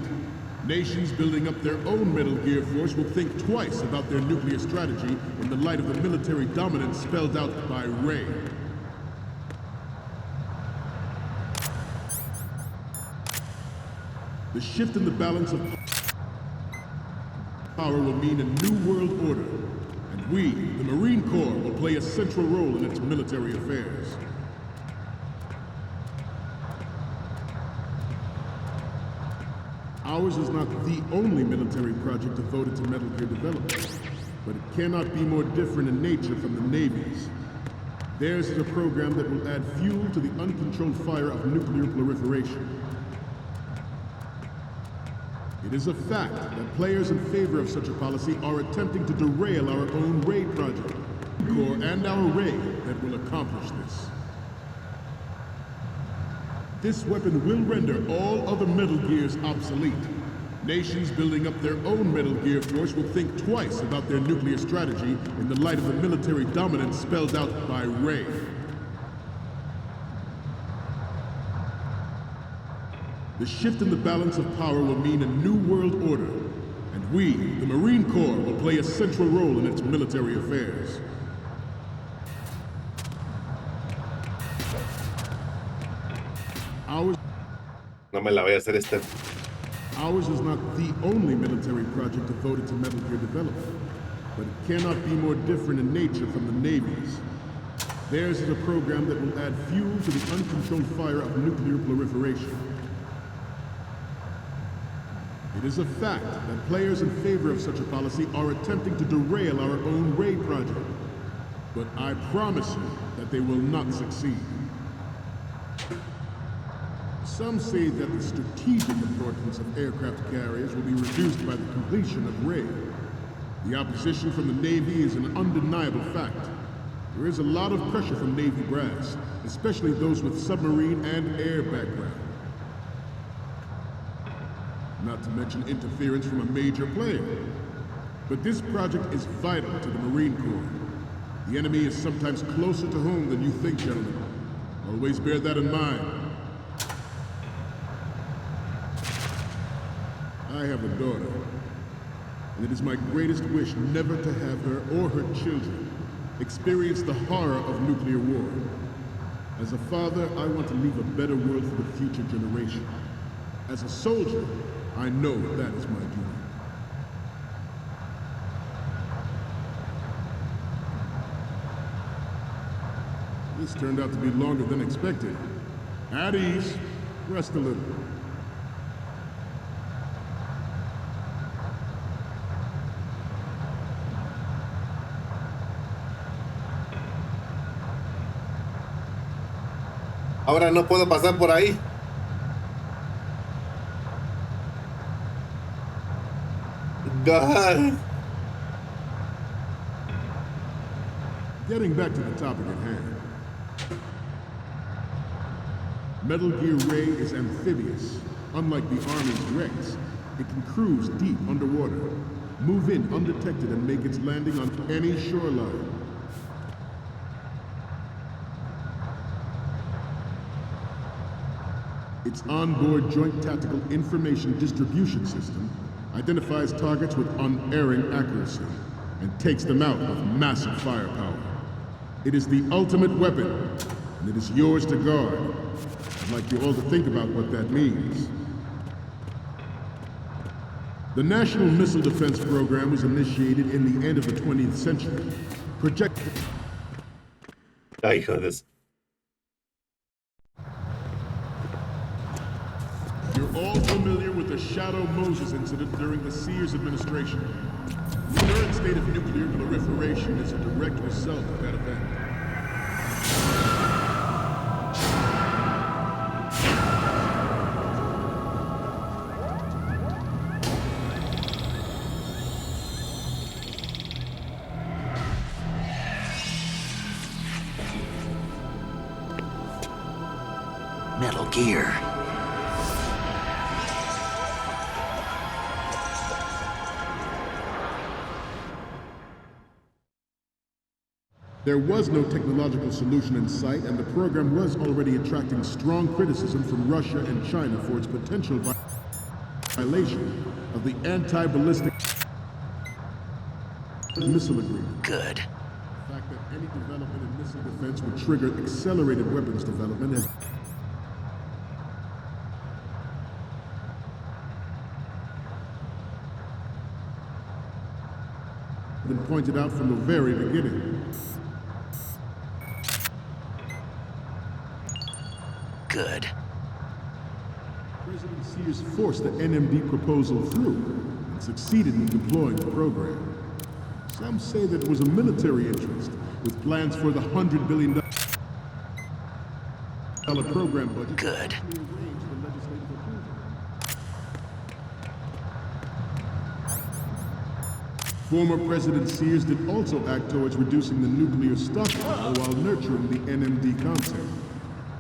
J: Nations building up their own Metal Gear force will think twice about their nuclear strategy in the light of the military dominance spelled out by Ray. The shift in the balance of power will mean a new world order, and we, the Marine Corps, will play a central role in its military affairs. Ours is not the only military project devoted to Metal Gear development, but it cannot be more different in nature from the Navy's. Theirs is a program that will add fuel to the uncontrolled fire of nuclear proliferation. It is a fact that players in favor of such a policy are attempting to derail our own Ray project, Corps and our Ray that will accomplish this. This weapon will render all other Metal Gears obsolete. Nations building up their own Metal Gear force will think twice about their nuclear strategy in the light of the military dominance spelled out by Ray. The shift in the balance of power will mean a new world order, and we, the Marine Corps, will play a central role in its military affairs.
A: No me la voy a hacer esta.
J: Ours is not the only military project devoted to Metal Gear development, but it cannot be more different in nature from the Navy's. Theirs is a program that will add fuel to the uncontrolled fire of nuclear proliferation. It is a fact that players in favor of such a policy are attempting to derail our own Ray project, but I promise you that they will not succeed. Some say that the strategic importance of aircraft carriers will be reduced by the completion of Ray. The opposition from the Navy is an undeniable fact. There is a lot of pressure from Navy brass, especially those with submarine and air background. Not to mention interference from a major player. But this project is vital to the Marine Corps. The enemy is sometimes closer to home than you think, gentlemen. Always bear that in mind. I have a daughter, and it is my greatest wish never to have her or her children experience the horror of nuclear war. As a father, I want to leave a better world for the future generation. As a soldier, I know that is my duty. This turned out to be longer than expected. At ease. Rest a little.
A: Ahora no puedo pasar por ahí. God.
J: Getting back to the topic at hand. Metal Gear Ray is amphibious. Unlike the Army's Rex, it can cruise deep underwater, move in undetected and make its landing on any shoreline. Its onboard Joint Tactical Information Distribution System identifies targets with unerring accuracy and takes them out with massive firepower. It is the ultimate weapon, and it is yours to guard. I'd like you all to think about what that means. The National Missile Defense Program was initiated in the end of the 20th century. Projected.
A: Ay, hijo de eso.
J: You're all familiar with the Shadow Moses incident during the Sears administration. The current state of nuclear proliferation is a direct result of that event.
C: Metal Gear.
J: There was no technological solution in sight, and the program was already attracting strong criticism from Russia and China for its potential violation of the anti-ballistic missile agreement.
C: Good.
J: The fact that any development in missile defense would trigger accelerated weapons development has been pointed out from the very beginning.
C: Good.
J: President Sears forced the NMD proposal through and succeeded in deploying the program. Some say that it was a military interest with plans for the $100 billion program budget.
C: Good.
J: Former President Sears did also act towards reducing the nuclear stockpile while nurturing the NMD concept.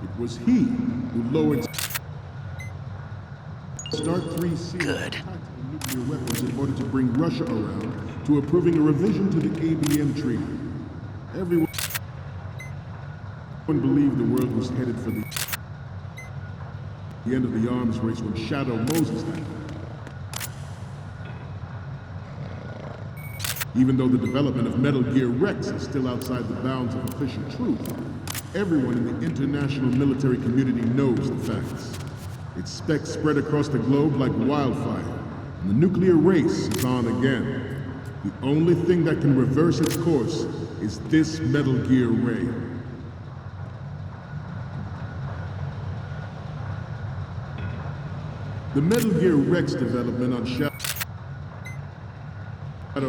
J: It was he who lowered Start 3C tactical nuclear weapons in order to bring Russia around to approving a revision to the ABM treaty. Everyone believed the world was headed for the end of the arms race when Shadow Moses happened. Even though the development of Metal Gear Rex is still outside the bounds of official truth, everyone in the international military community knows the facts. Its specs spread across the globe like wildfire, and the nuclear race is on again. The only thing that can reverse its course is this Metal Gear Ray. The Metal Gear Rex development on Shadow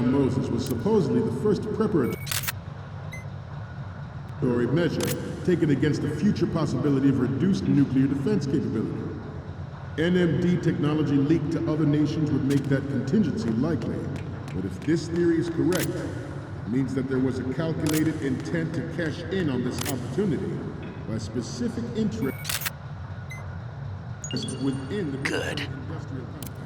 J: Moses was supposedly the first preparatory measure taken against the future possibility of reduced nuclear defense capability. NMD technology leaked to other nations would make that contingency likely. But if this theory is correct, it means that there was a calculated intent to cash in on this opportunity by specific interests within the industrial complex.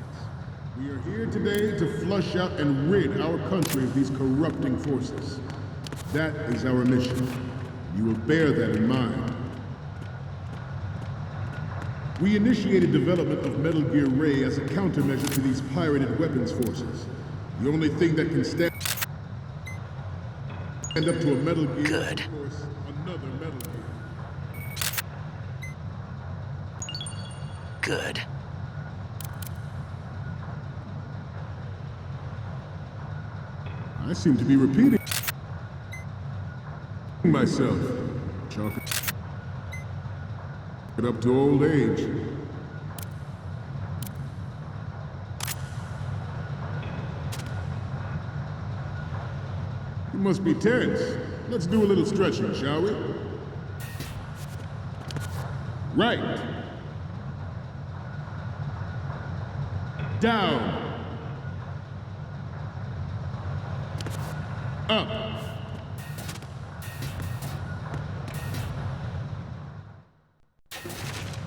J: We are here today to flush out and rid our country of these corrupting forces. That is our mission. You will bear that in mind. We initiated development of Metal Gear Ray as a countermeasure to these pirated weapons forces. The only thing that can stand up to a Metal Gear is, of course, another Metal Gear.
C: Good.
J: I seem to be repeating myself. Chalk it up to old age. You must be tense. Let's do a little stretching, shall we? Right. Down. Up.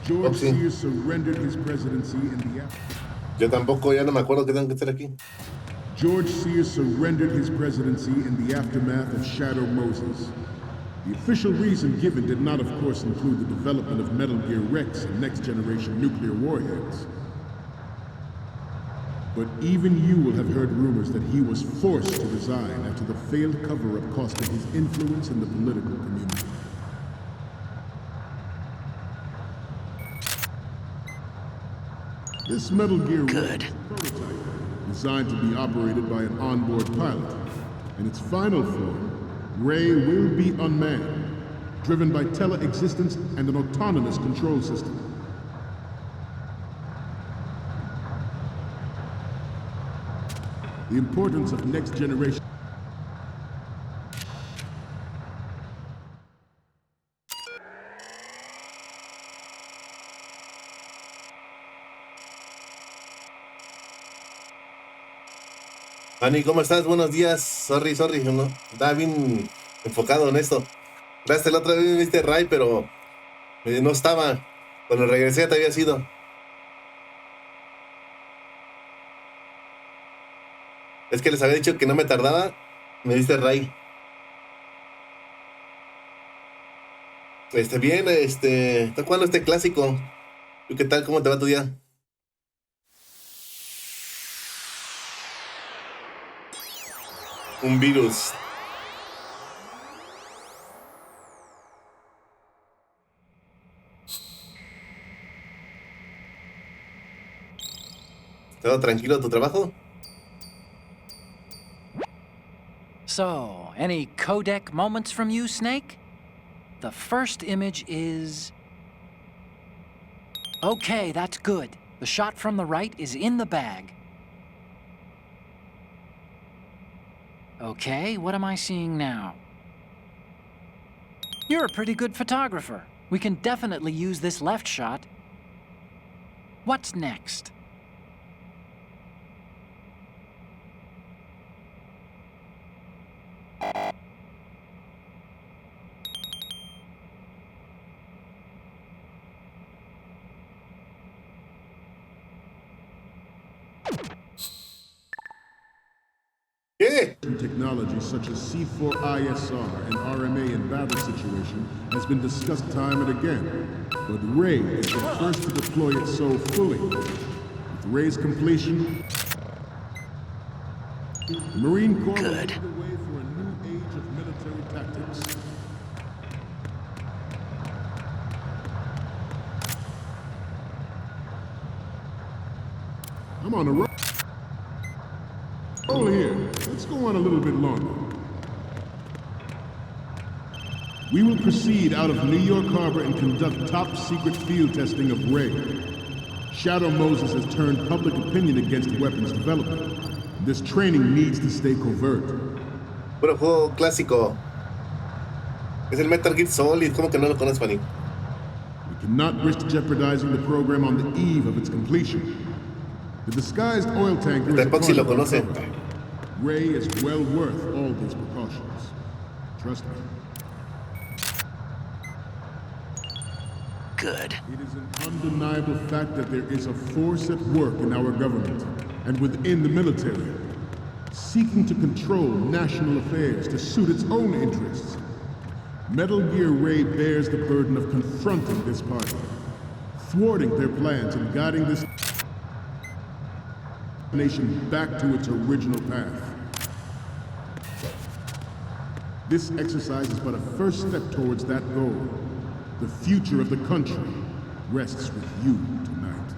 J: George Sears surrendered his presidency in the
A: Yo tampoco, ya no me acuerdo qué tengo que hacer aquí.
J: George Sears surrendered his presidency in the aftermath of Shadow Moses. The official reason given did not, of course, include the development of Metal Gear Rex and next-generation nuclear warheads. But even you will have heard rumors that he was forced to resign after the failed cover-up cost him his influence in the political community. This Metal Gear Ray is a prototype designed to be operated by an onboard pilot. In its final form, Ray will be unmanned, driven by tele-existence and an autonomous control system. The importance of next generation.
A: Manny, ¿cómo estás? Buenos días. Sorry, no, estaba bien enfocado en esto. Gracias, la otra vez me viste Ray, pero no estaba. Cuando regresé ya te había sido. Es que les había dicho que no me tardaba. Me diste Ray. Bien, está jugando este clásico. ¿Tú qué tal? ¿Cómo te va tu día? Un virus. ¿Todo tranquilo tu trabajo?
E: So, any codec moments from you, Snake? The first image is... Okay, that's good. The shot from the right is in the bag. Okay, what am I seeing now? You're a pretty good photographer. We can definitely use this left shot. What's next?
J: Technology such as C4ISR and RMA in battle situation has been discussed time and again, but Ray is the first to deploy it so fully. With Ray's completion, the Marine Corps will lead the way for a new age of military tactics. I'm on a roll. Hold here. Let's go on a little bit longer. We will proceed out of New York Harbor and conduct top-secret field testing of Ray. Shadow Moses has turned public opinion against weapons development. This training needs to stay covert.
A: Puro juego clásico. Es el Metal Gear Solid. ¿Cómo que no lo conoces, Fanny?
J: We cannot risk jeopardizing the program on the eve of its completion. The disguised oil tanker is a part
A: lo
J: of our
A: conoce.
J: cover. Ray is well worth all these precautions. Trust me.
C: Good.
J: It is an undeniable fact that there is a force at work in our government and within the military, seeking to control national affairs to suit its own interests. Metal Gear Ray bears the burden of confronting this party, thwarting their plans and guiding this nation back to its original path. This exercise is but a first step towards that goal. The future of the country rests with you tonight.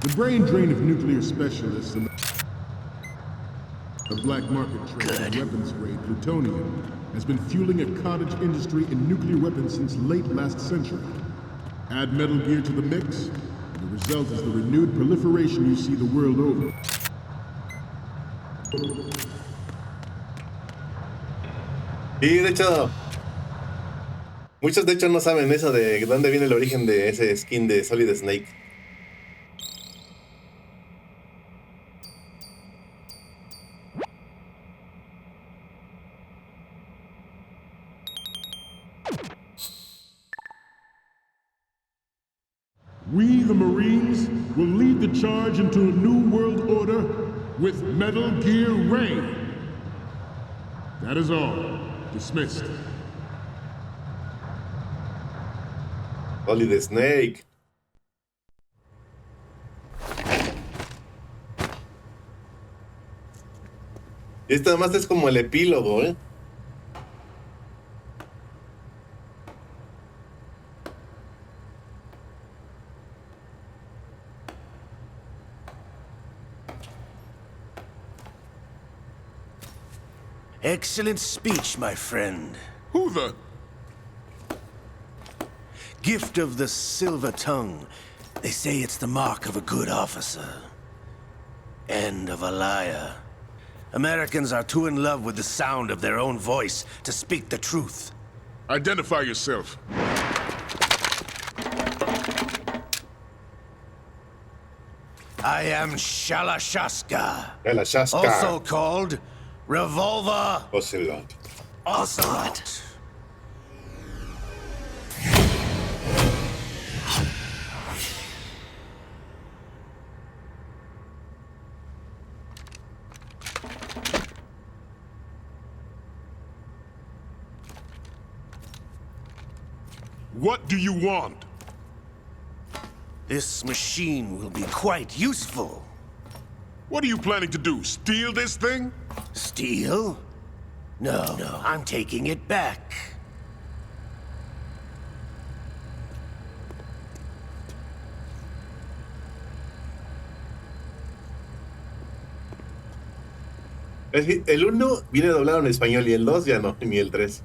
J: The brain drain of nuclear specialists and the black market trade in weapons grade plutonium has been fueling a cottage industry in nuclear weapons since late last century. Add Metal Gear to the mix, and the result is the renewed proliferation you see the world over.
A: Y de hecho, muchos de hecho no saben eso de dónde viene el origen de ese skin de Solid Snake.
J: We, the Marines, will lead the charge into a new world order with Metal Gear Ray. That is all. Dismissed.
A: Solid Snake. Esto además es como el epílogo, ¿eh?
K: Excellent speech, my friend.
J: Who the?
K: Gift of the silver tongue. They say it's the mark of a good officer. And of a liar. Americans are too in love with the sound of their own voice to speak the truth.
J: Identify yourself.
K: I am Shalashaska.
A: Shalashaska.
K: Also called Revolver
A: Ocelot.
K: Ocelot.
J: What do you want?
K: This machine will be quite useful.
J: What are you planning to do? Steal this thing?
K: Steal? No, I'm taking it back.
A: El 1 viene doblado en español y el 2 ya no, ni el 3.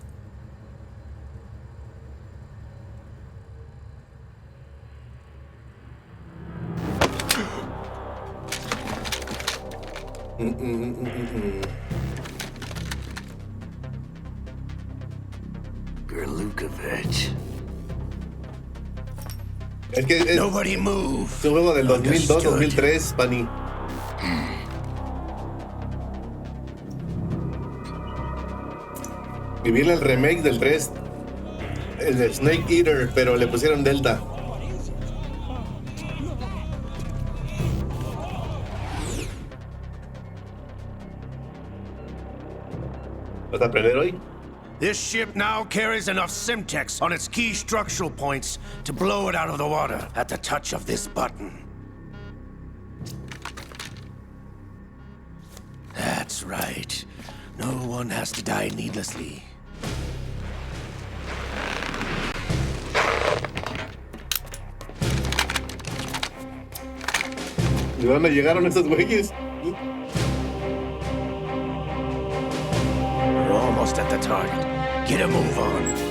K: Gerlukovich.
A: Es que es
K: Nobody move.
A: un juego del 2002-2003, Pani. Y viene el remake del 3, el de Snake Eater, pero le pusieron Delta. ¿Vas a aprender hoy?
K: This ship now carries enough Simtex on its key structural points to blow it out of the water at the touch of this button. That's right. No one has to die needlessly.
A: ¿De dónde llegaron esos güeyes?
K: We're almost at the target. Get a move on.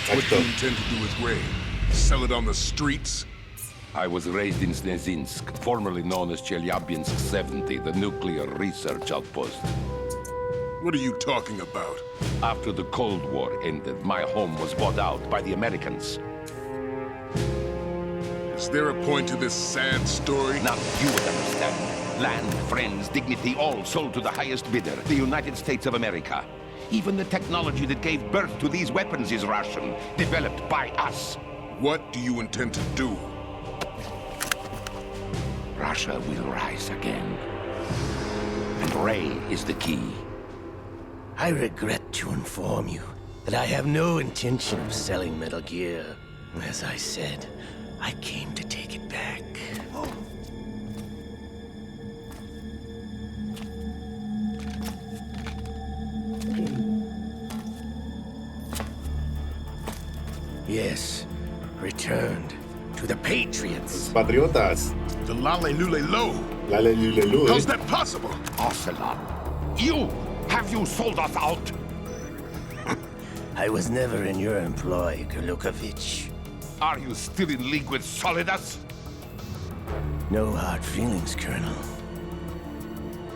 J: What do you intend to do with Ray? Sell it on the streets?
G: I was raised in Snezinsk, formerly known as Chelyabinsk 70, the nuclear research outpost.
J: What are you talking about?
G: After the Cold War ended, my home was bought out by the Americans.
J: Is there a point to this sad story?
G: Now you would understand. Land, friends, dignity, all sold to the highest bidder, the United States of America. Even the technology that gave birth to these weapons is Russian, developed by us.
J: What do you intend to do?
G: Russia will rise again. And Ray is the key.
K: I regret to inform you that I have no intention of selling Metal Gear. As I said, I came to take it back. Yes, returned to the Patriots.
A: Patriotas.
J: The Lale Lule Lo.
A: Lale Lule Lu,
J: How's that possible?
G: Ocelot, have you sold us out?
K: I was never in your employ, Gerlukovich.
G: Are you still in league with Solidus?
K: No hard feelings, Colonel.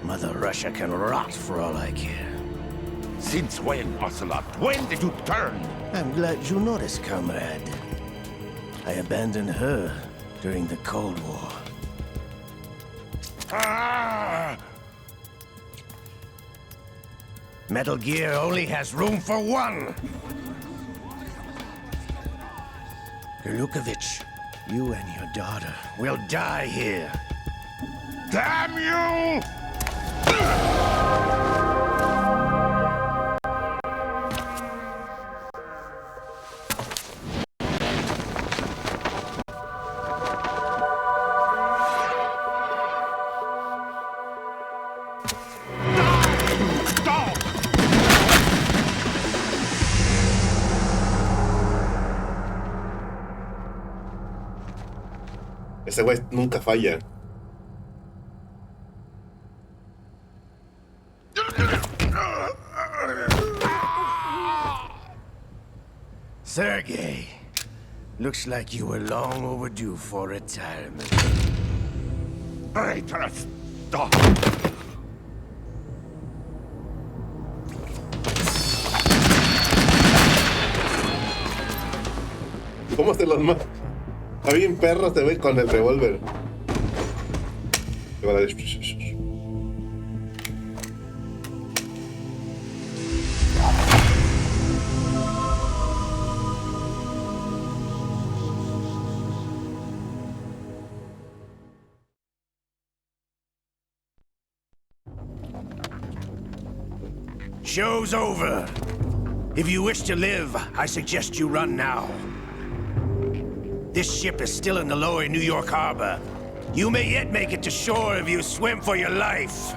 K: Mother Russia can rot for all I care.
G: Since when, Ocelot? When did you turn?
K: I'm glad you noticed, comrade. I abandoned her during the Cold War.
G: Ah!
K: Metal Gear only has room for one! Gerlukovich, You and your daughter will die here.
G: Damn you!
A: Ese güey nunca falla.
K: Sergei, looks like you were long overdue for retirement.
G: Traitors! Stop!
A: ¿Cómo se los mata? Está bien perro este güey con el revólver.
K: Show's over. If you wish to live, I suggest you run now. This ship is still in the lower New York harbor. You may yet make it to shore if you swim for your life.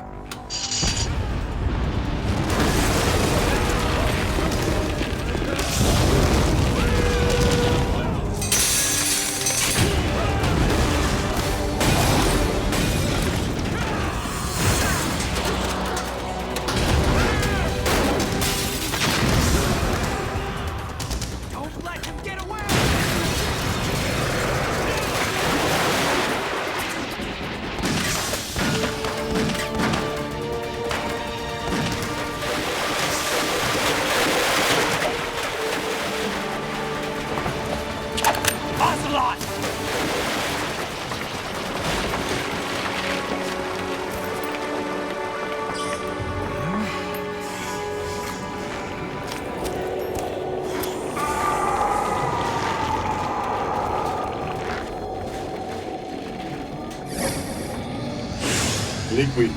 A: Liquid.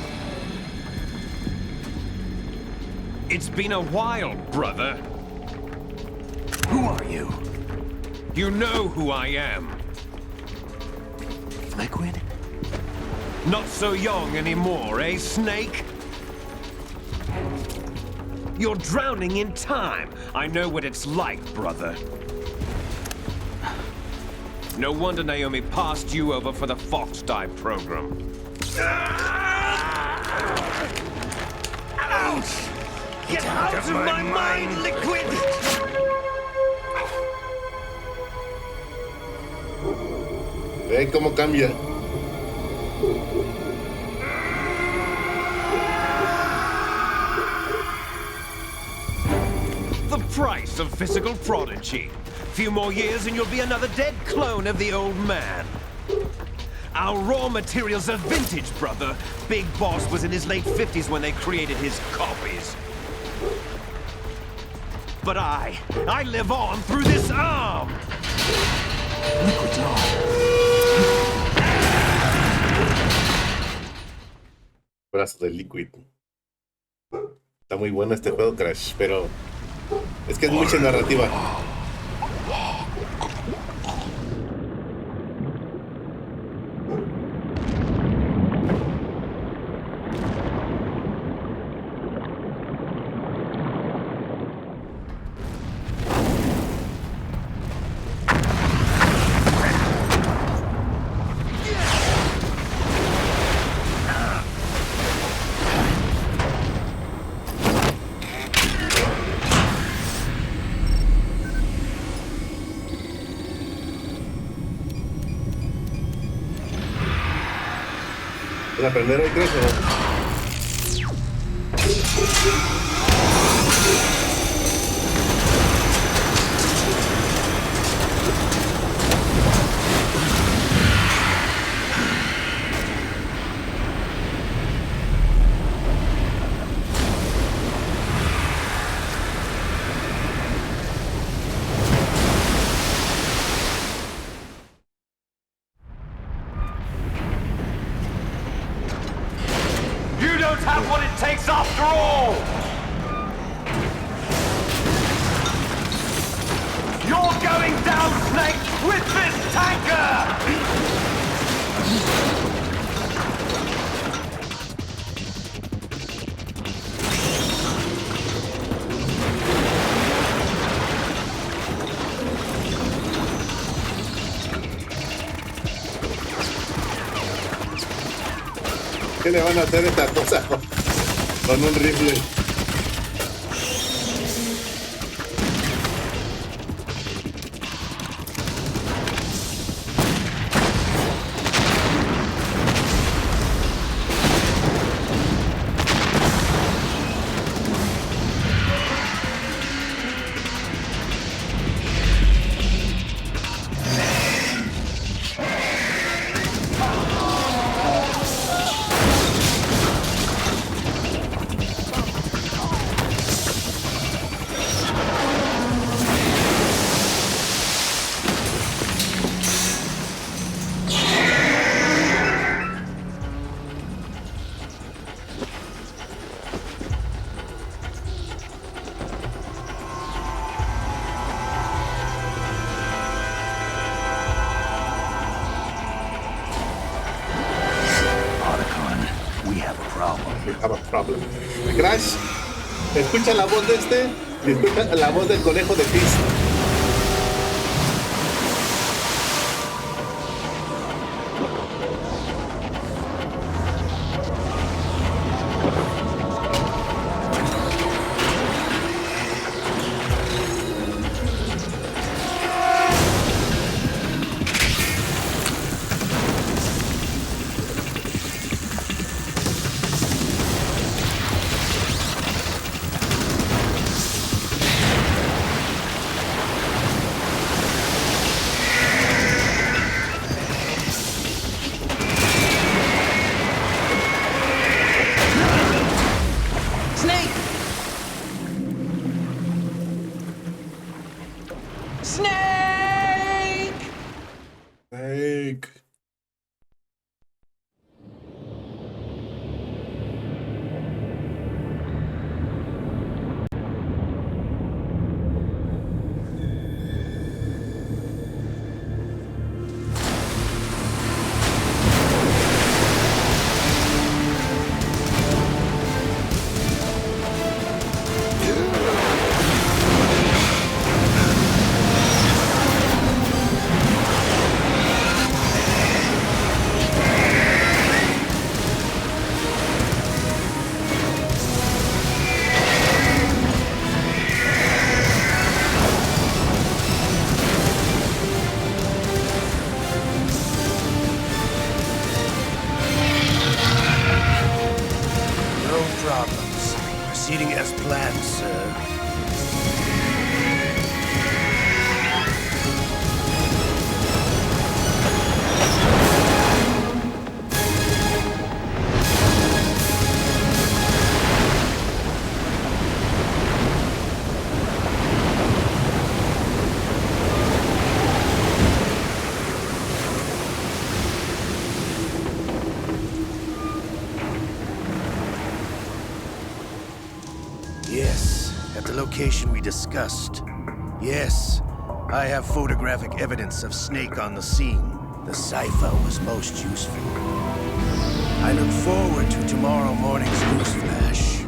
L: It's been a while, brother.
C: Who are you?
L: You know who I am.
C: Liquid?
L: Not so young anymore, eh, Snake? You're drowning in time. I know what it's like, brother. No wonder Naomi passed you over for the Fox Dive program.
K: Ouch! Get out of my mind, Liquid!
A: Ve cómo cambia.
L: The price of physical prodigy. Few more years and you'll be another dead clone of the old man. Our raw materials are vintage, brother. Big Boss was in his late 50s when they created his copies. But I live on through this arm!
C: Liquid's arm.
A: Brazo de Liquid. Está muy bueno este juego, Crash, pero es que es mucha narrativa. ¿Vas a aprender hoy, crees o no?
L: Americans after all! You're going down, Snake, with this tanker!
A: ¿Qué le van a hacer esta cosa con un rifle? Crash, escucha la voz de este y escucha la voz del conejo de Fizz.
K: Proceeding as planned, sir. Yes, at the location we discussed. Yes, I have photographic evidence of Snake on the scene. The cipher was most useful. I look forward to tomorrow morning's news flash.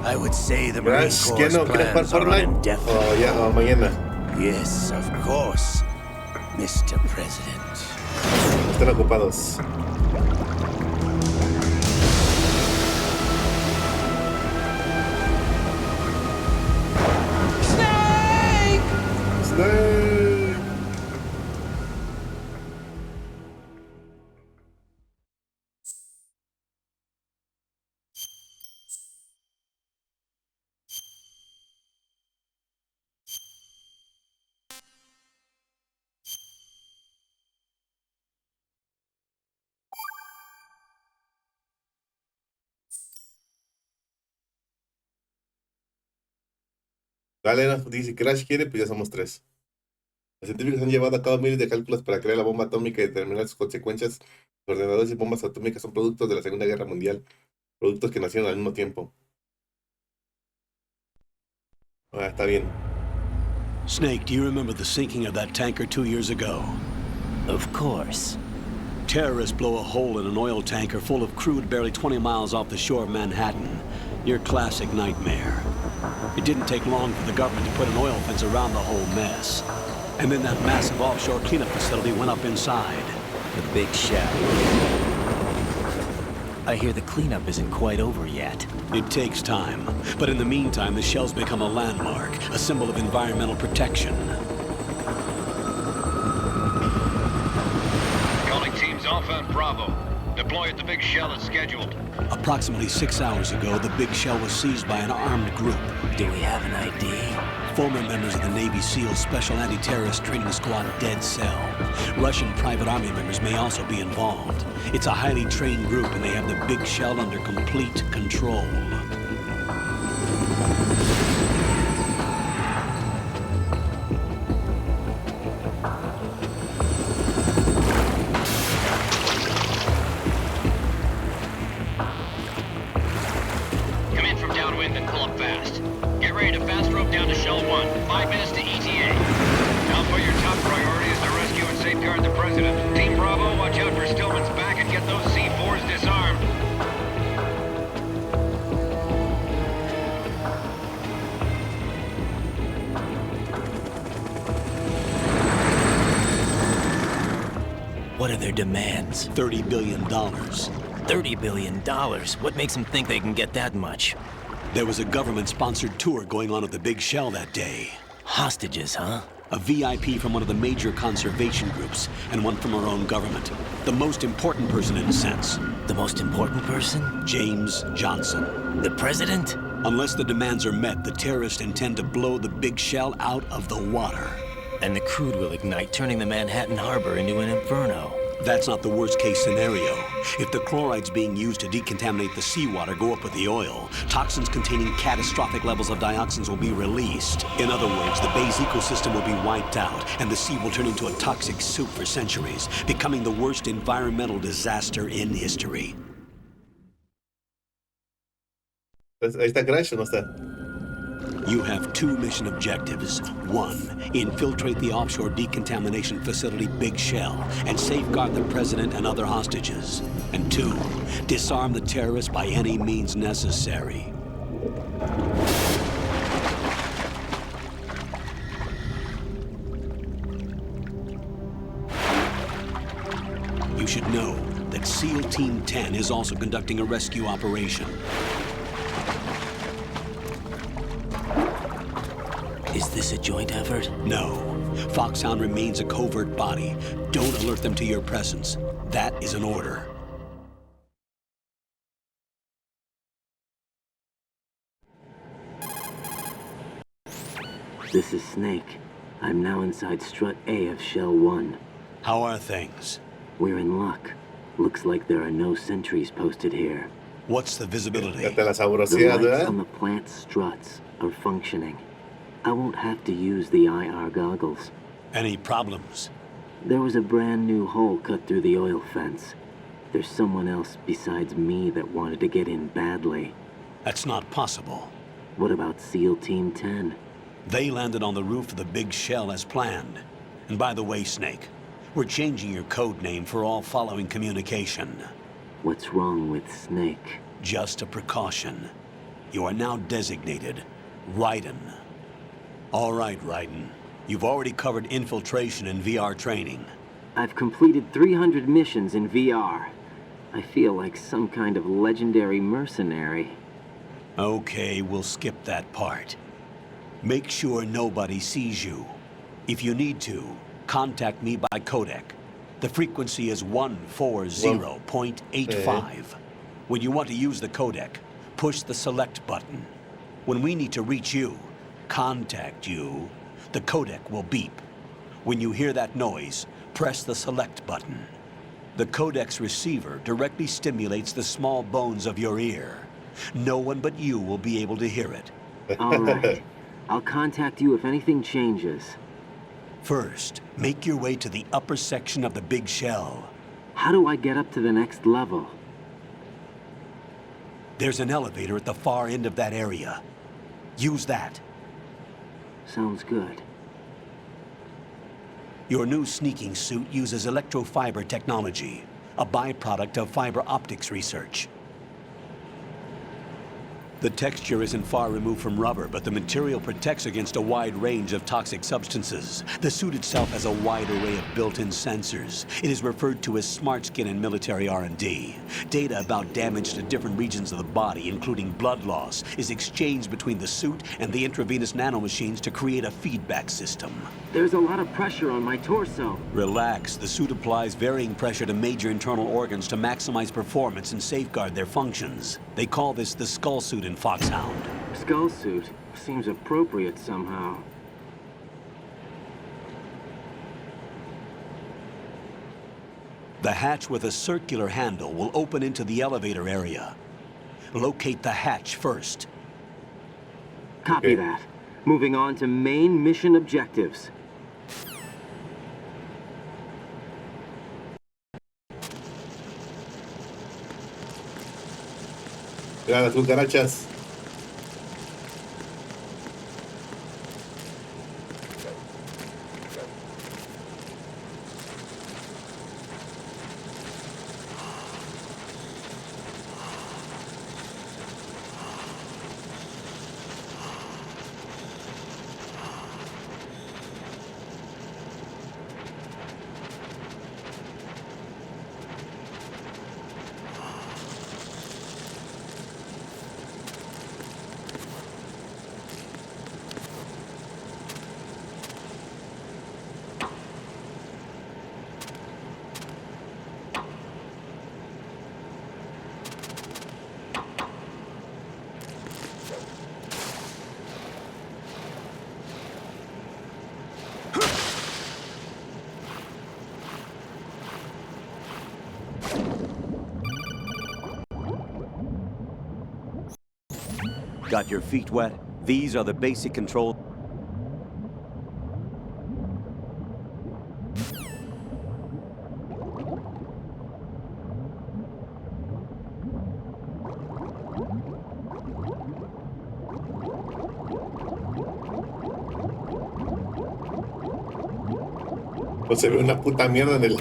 K: I would say the Marine Corps plans are indefinite.
A: Oh, ya, mañana.
K: Yes, of course, Mr. President.
A: Están ocupados. Dale, no, dice Crash quiere, pues ya somos 3. Los científicos han llevado a cabo miles de cálculos para crear la bomba atómica y determinar sus consecuencias. Los ordenadores y bombas atómicas son productos de la Segunda Guerra Mundial, productos que nacieron al mismo tiempo. Ah, está bien.
C: Snake, do you remember the sinking of that tanker 2 years ago?
M: Of course.
C: Terrorists blow a hole in an oil tanker full of crude barely 20 miles off the shore of Manhattan. Your classic nightmare. It didn't take long for the government to put an oil fence around the whole mess. And then that massive offshore cleanup facility went up inside.
M: The big shell. I hear the cleanup isn't quite over yet.
C: It takes time. But in the meantime, the shell's become a landmark, a symbol of environmental protection.
N: Calling teams Alpha and Bravo. Deploy at the big shell as scheduled.
C: Approximately 6 hours ago, the big shell was seized by an armed group.
M: Do we have an ID?
C: Former members of the Navy SEAL Special Anti-Terrorist Training Squad Dead Cell. Russian private army members may also be involved. It's a highly trained group and they have the big shell under complete control.
N: Come in from downwind and pull up fast. Get ready to fast rope down to Shell 1. 5 minutes to ETA. Alpha, your top priority is to rescue and safeguard the President. Team Bravo, watch out for Stillman's back and get those C4s disarmed.
M: What are their demands?
C: $30 billion.
M: $30 billion? What makes them think they can get that much?
C: There was a government-sponsored tour going on at the big shell that day.
M: Hostages, huh?
C: A VIP from one of the major conservation groups, and one from our own government. The most important person in a sense.
M: The most important person?
C: James Johnson.
M: The president?
C: Unless the demands are met, the terrorists intend to blow the big shell out of the water.
M: And the crude will ignite, turning the Manhattan Harbor into an inferno.
C: That's not the worst-case scenario. If the chlorides being used to decontaminate the seawater go up with the oil, toxins containing catastrophic levels of dioxins will be released. In other words, the bay's ecosystem will be wiped out, and the sea will turn into a toxic soup for centuries, becoming the worst environmental disaster in history.
A: Ahí está Crash, ¿o no está?
C: You have 2 mission objectives. 1, infiltrate the offshore decontamination facility Big Shell and safeguard the president and other hostages. And 2, disarm the terrorists by any means necessary. You should know that SEAL Team 10 is also conducting a rescue operation.
M: Is this a joint effort?
C: No. Foxhound remains a covert body. Don't alert them to your presence. That is an order.
O: This is Snake. I'm now inside Strut A of Shell 1.
C: How are things?
O: We're in luck. Looks like there are no sentries posted here.
C: What's the visibility?
O: The lights on the plant struts are functioning. I won't have to use the IR goggles.
C: Any problems?
O: There was a brand new hole cut through the oil fence. There's someone else besides me that wanted to get in badly.
C: That's not possible.
O: What about SEAL Team 10?
C: They landed on the roof of the Big Shell as planned. And by the way, Snake, we're changing your code name for all following communication.
O: What's wrong with Snake?
C: Just a precaution. You are now designated Raiden. All right, Raiden. You've already covered infiltration and VR training.
O: I've completed 300 missions in VR. I feel like some kind of legendary mercenary.
C: Okay, we'll skip that part. Make sure nobody sees you. If you need to, contact me by codec. The frequency is 140.85. When you want to use the codec, push the select button. When we need to reach you, contact you, the codec will beep. When you hear that noise, press the select button. The codec's receiver directly stimulates the small bones of your ear. No one but you will be able to hear it.
O: All right. I'll contact you if anything changes.
C: First, make your way to the upper section of the Big Shell.
O: How do I get up to the next level?
C: There's an elevator at the far end of that area. Use that.
O: Sounds good.
C: Your new sneaking suit uses electrofiber technology, a byproduct of fiber optics research. The texture isn't far removed from rubber, but the material protects against a wide range of toxic substances. The suit itself has a wide array of built-in sensors. It is referred to as smart skin in military R&D. Data about damage to different regions of the body, including blood loss, is exchanged between the suit and the intravenous nanomachines to create a feedback system.
O: There's a lot of pressure on my torso.
C: Relax. The suit applies varying pressure to major internal organs to maximize performance and safeguard their functions. They call this the skull suit in Foxhound.
O: Skull suit seems appropriate somehow.
C: The hatch with a circular handle will open into the elevator area. Locate the hatch first.
O: Copy that. Moving on to main mission objectives.
A: Mira las cucarachas.
C: Got your feet wet? These are the basic control.
A: No se ve una puta mierda en el...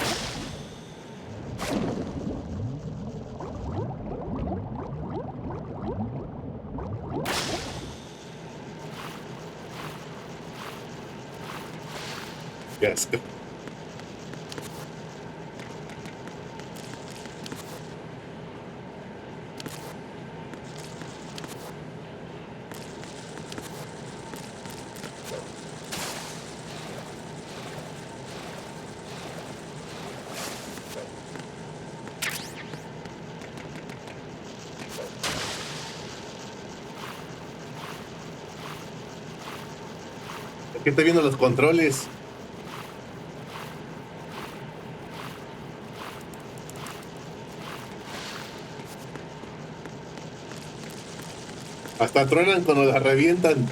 A: Qué asco. Aquí estoy viendo los controles. Hasta truenan cuando la revientan.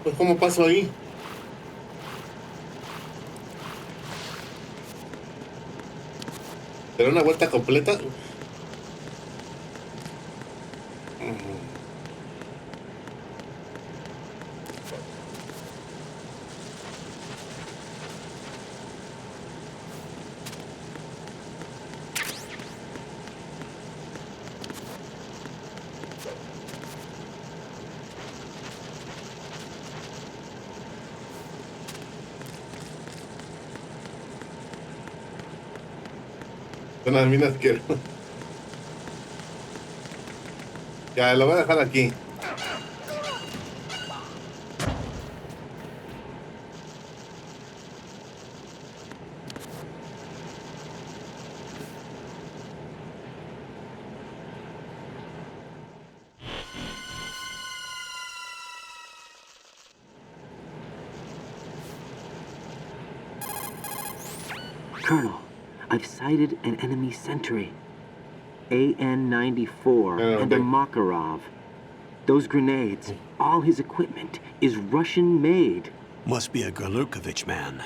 A: Pues ¿cómo paso ahí? ¿Será una vuelta completa? Son las minas que... Ya, lo voy a dejar aquí.
O: Colonel, I've sighted an enemy sentry. AN-94 and a Makarov. Those grenades, all his equipment, is Russian-made.
C: Must be a Gerlukovich man.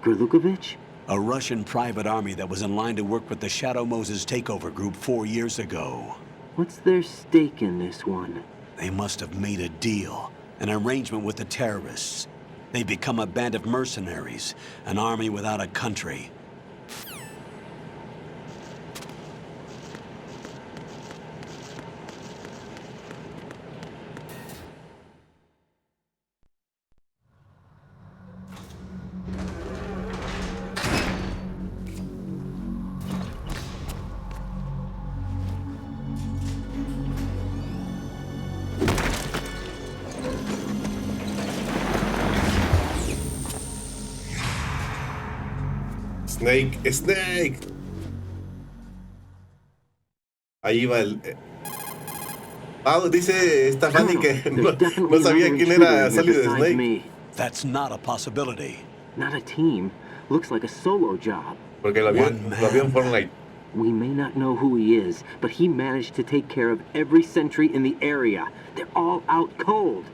O: Gerlukovich?
C: A Russian private army that was in line to work with the Shadow Moses takeover group 4 years ago.
O: What's their stake in this one?
C: They must have made a deal, an arrangement with the terrorists. They become a band of mercenaries, an army without a country.
A: Snake. Ahí va el... dice esta Fanny que no sabía quién era Solid Snake.
C: That's not a possibility.
O: Not a team. Looks like a solo job.
A: Porque lo vio en Fortnite.
O: We may not know who he is, but he managed to take care of every sentry in the area. They're all out cold.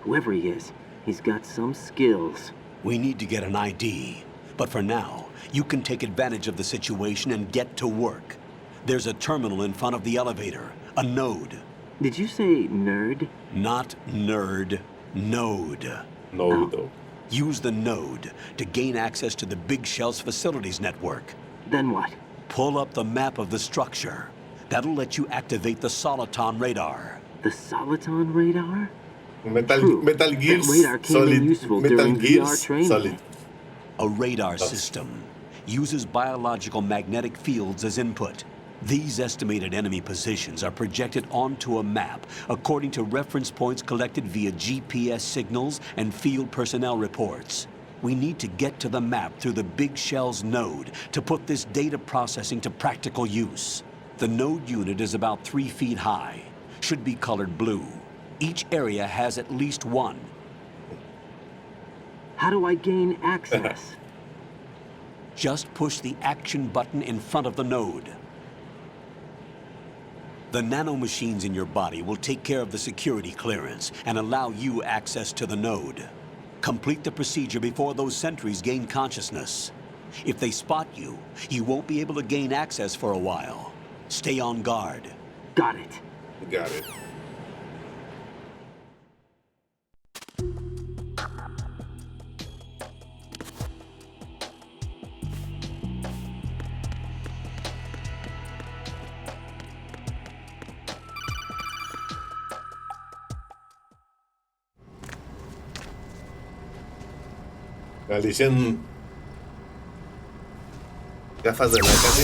O: Whoever he is, he's got some skills.
C: We need to get an ID. But for now, you can take advantage of the situation and get to work. There's a terminal in front of the elevator, a node.
O: Did you say nerd?
C: Not nerd, node.
A: Node.
C: Use the node to gain access to the Big Shell's facilities network.
O: Then what?
C: Pull up the map of the structure. That'll let you activate the Soliton radar.
O: The Soliton radar?
A: Metal Gear
O: that radar came
A: Solid.
O: in useful
A: Metal
O: during
A: Gear
O: VR training.
A: Solid.
C: A radar system uses biological magnetic fields as input. These estimated enemy positions are projected onto a map according to reference points collected via GPS signals and field personnel reports. We need to get to the map through the Big Shell's node to put this data processing to practical use. The node unit is about 3 feet high, should be colored blue. Each area has at least one.
O: How do I gain access?
C: Just push the action button in front of the node. The nanomachines in your body will take care of the security clearance and allow you access to the node. Complete the procedure before those sentries gain consciousness. If they spot you, you won't be able to gain access for a while. Stay on guard.
O: Got it.
A: Got it. Maldición. Gafas de la casi.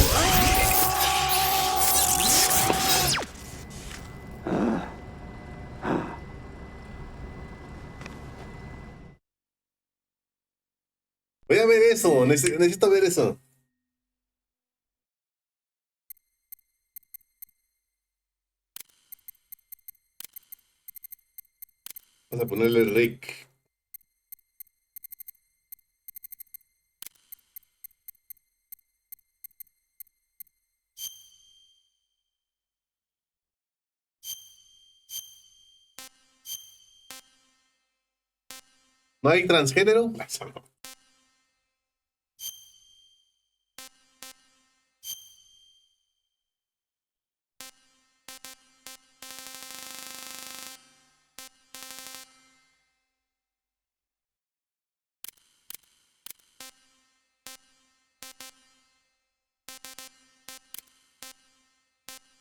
A: Voy a ver eso, necesito ver eso. Vamos a ponerle Rick. ¿No hay transgénero? Eso no.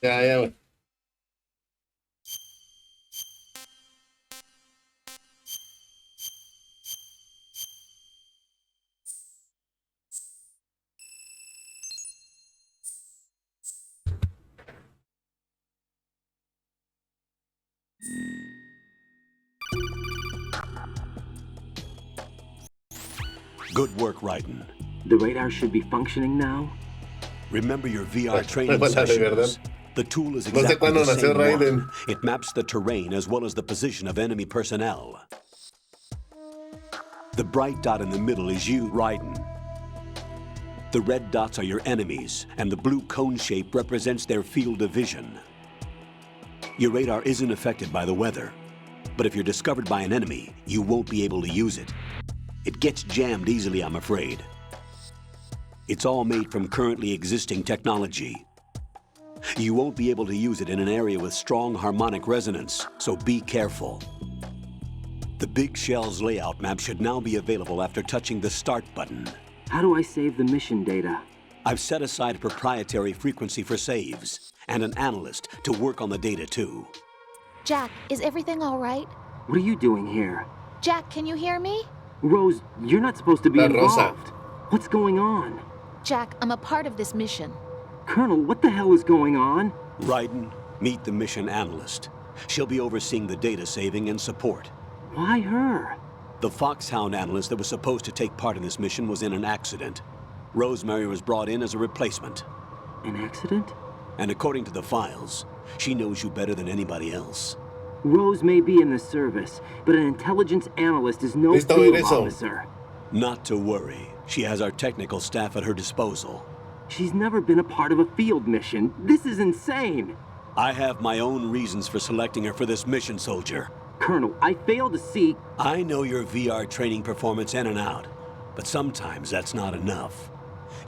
A: Ya, güey.
C: Good work, Raiden.
O: The radar should be functioning now?
C: Remember your VR training
A: Hola, de verdad.
C: sessions. The tool is
A: No sé
C: exactly
A: cuándo
C: the
A: nació
C: same
A: Raiden.
C: one. It maps the terrain as well as the position of enemy personnel. The bright dot in the middle is you, Raiden. The red dots are your enemies, and the blue cone shape represents their field of vision. Your radar isn't affected by the weather, but if you're discovered by an enemy, you won't be able to use it. It gets jammed easily, I'm afraid. It's all made from currently existing technology. You won't be able to use it in an area with strong harmonic resonance, so be careful. The Big Shell's layout map should now be available after touching the Start button.
O: How do I save the mission data?
C: I've set aside a proprietary frequency for saves, and an analyst to work on the data too.
P: Jack, is everything all right?
O: What are you doing here?
P: Jack, can you hear me?
O: Rose, you're not supposed to be
A: La Rosa.
O: involved. What's going on?
P: Jack, I'm a part of this mission.
O: Colonel, what the hell is going on?
C: Raiden, meet the mission analyst. She'll be overseeing the data saving and support.
O: Why her?
C: The Foxhound analyst that was supposed to take part in this mission was in an accident. Rosemary was brought in as a replacement.
O: An accident?
C: And according to the files, she knows you better than anybody else.
O: Rose may be in the service, but an intelligence analyst is no
A: Listo,
O: field
A: eso.
O: officer.
C: Not to worry. She has our technical staff at her disposal.
O: She's never been a part of a field mission. This is insane.
C: I have my own reasons for selecting her for this mission, soldier.
O: Colonel, I fail to see...
C: I know your VR training performance in and out, but sometimes that's not enough.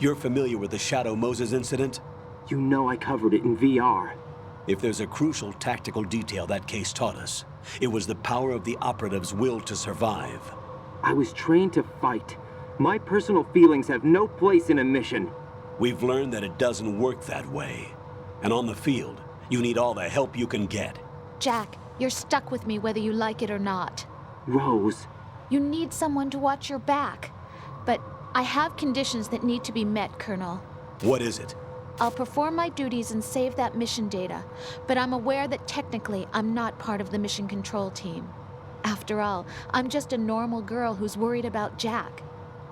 C: You're familiar with the Shadow Moses incident?
O: You know I covered it in VR.
C: If there's a crucial tactical detail that case taught us, it was the power of the operative's will to survive.
O: I was trained to fight. My personal feelings have no place in a mission.
C: We've learned that it doesn't work that way. And on the field, you need all the help you can get.
P: Jack, you're stuck with me whether you like it or not.
O: Rose.
P: You need someone to watch your back. But I have conditions that need to be met, Colonel.
C: What is it?
P: I'll perform my duties and save that mission data, but I'm aware that technically I'm not part of the mission control team. After all, I'm just a normal girl who's worried about Jack.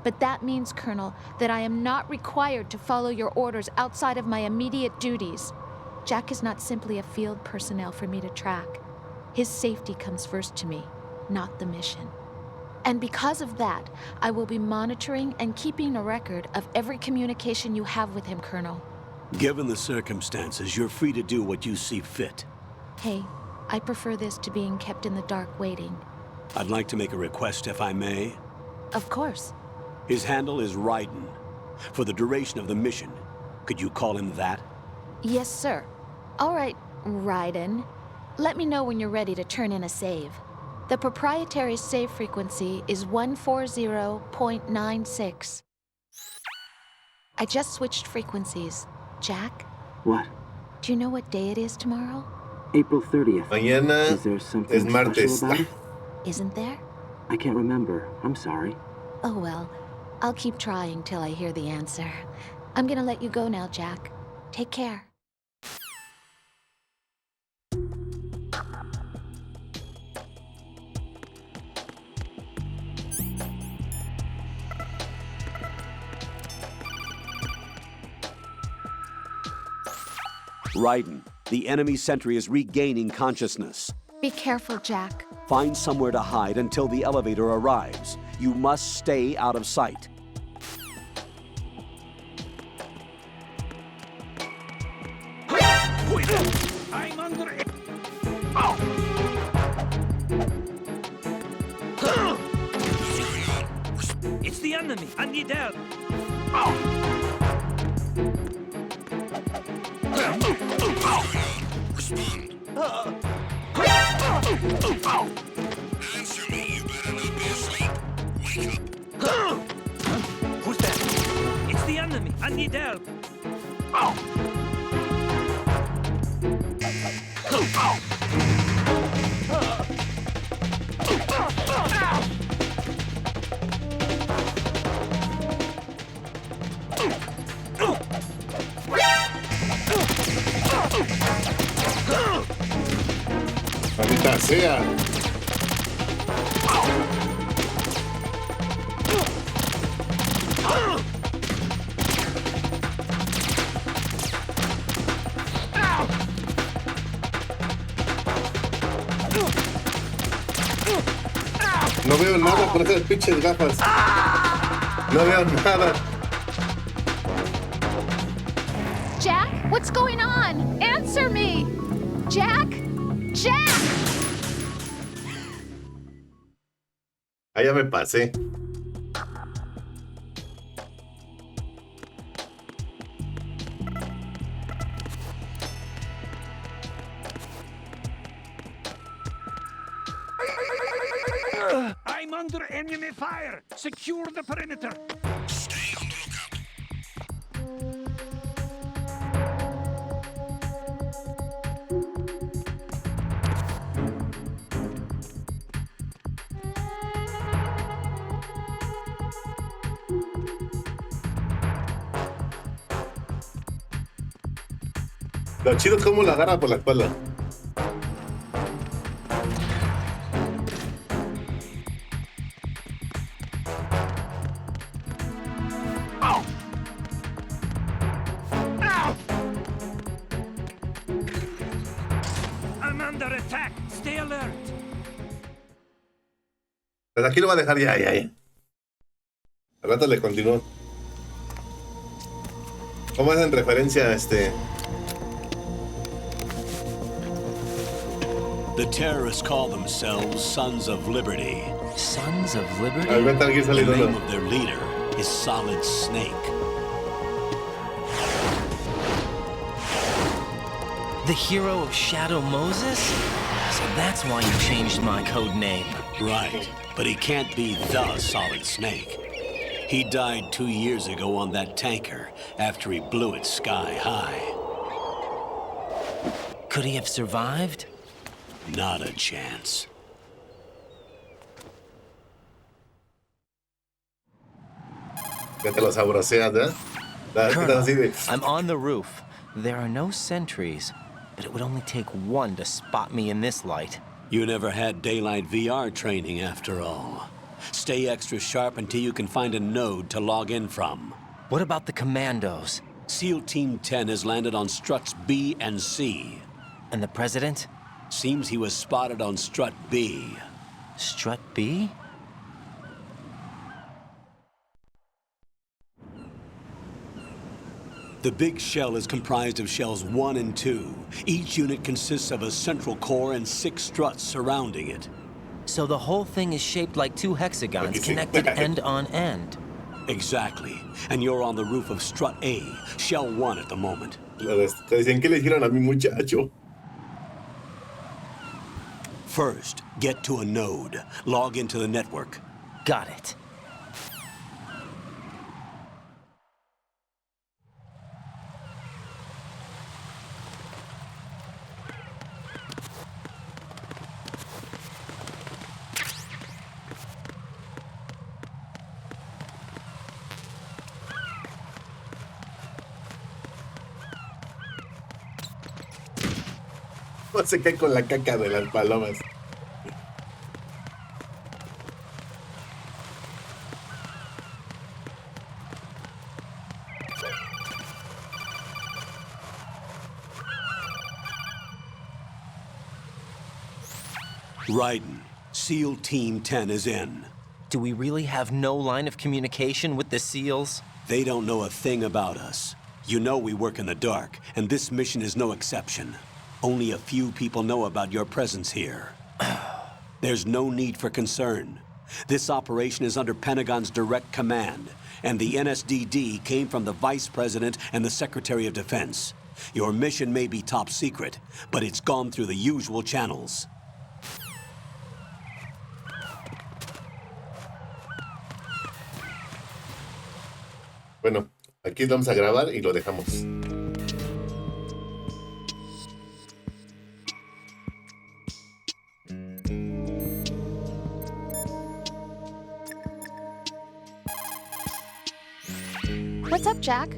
P: But that means, Colonel, that I am not required to follow your orders outside of my immediate duties. Jack is not simply a field personnel for me to track. His safety comes first to me, not the mission. And because of that, I will be monitoring and keeping a record of every communication you have with him, Colonel.
C: Given the circumstances, you're free to do what you see fit.
P: Hey, I prefer this to being kept in the dark waiting.
C: I'd like to make a request, if I may.
P: Of course.
C: His handle is Raiden. For the duration of the mission, could you call him that?
P: Yes, sir. All right, Raiden. Let me know when you're ready to turn in a save. The proprietary save frequency is 140.96. I just switched frequencies. Jack?
O: What?
P: Do you know what day it is tomorrow?
O: April 30th.
A: Mañana
O: Is there something
A: es martes.
O: special about it?
P: Isn't there?
O: I can't remember. I'm sorry.
P: Oh well, I'll keep trying till I hear the answer. I'm gonna let you go now, Jack. Take care.
C: Raiden, the enemy sentry is regaining consciousness.
P: Be careful, Jack.
C: Find somewhere to hide until the elevator arrives. You must stay out of sight.
F: I'm under it. It's the enemy. I need help.
G: Answer me, you better not be asleep. Wake up.
F: Who's that? It's the enemy. I need help.
A: Maldita sea. No veo nada con esas pinches gafas. No veo nada.
P: Jack, what's going on? Answer me! Jack? Jack!
A: Ah, ya me pasé.
F: I'm under enemy fire. Secure the perimeter.
K: Stay on the lookout.
A: Lo chido es cómo la agarra por la espalda.
F: I'm under attack. Stay alert.
A: Pues aquí lo va a dejar ya. Al rato le continúo. ¿Cómo hacen referencia a
C: The terrorists call themselves Sons of Liberty.
M: Sons of Liberty?
A: Al Metal Gear
C: The
A: Solid
C: name
A: 1.
C: of their leader is Solid Snake.
M: The hero of Shadow Moses? So that's why you changed my code name.
C: Right, but he can't be the Solid Snake. He died 2 years ago on that tanker after he blew it sky high.
M: Could he have survived?
C: Not a chance.
A: Ya te lo sabroseas, ¿eh?
M: Colonel, I'm on the roof. There are no sentries, but it would only take one to spot me in this light.
C: You never had daylight VR training after all. Stay extra sharp until you can find a node to log in from.
M: What about the commandos?
C: SEAL Team 10 has landed on struts B and C.
M: And the president?
C: Seems he was spotted on strut B.
M: Strut B?
C: The big shell is comprised of shells 1 and 2. Each unit consists of a central core and 6 struts surrounding it.
M: So the whole thing is shaped like 2 hexagons connected end on end.
C: Exactly. And you're on the roof of strut A, shell 1 at the moment.
A: Dicen que le hicieron a mi muchacho.
C: First, get to a node. Log into the network.
M: Got it.
A: No se cae con la caca de las palomas.
C: Raiden, SEAL Team 10 is in.
M: Do we really have no line of communication with the SEALs?
C: They don't know a thing about us. You know we work in the dark, and this mission is no exception. Only a few people know about your presence here. There's no need for concern. This operation is under Pentagon's direct command, and the NSDD came from the Vice President and the Secretary of Defense. Your mission may be top secret, but it's gone through the usual channels.
A: Bueno, aquí vamos a grabar y lo dejamos.
P: What's up, Jack?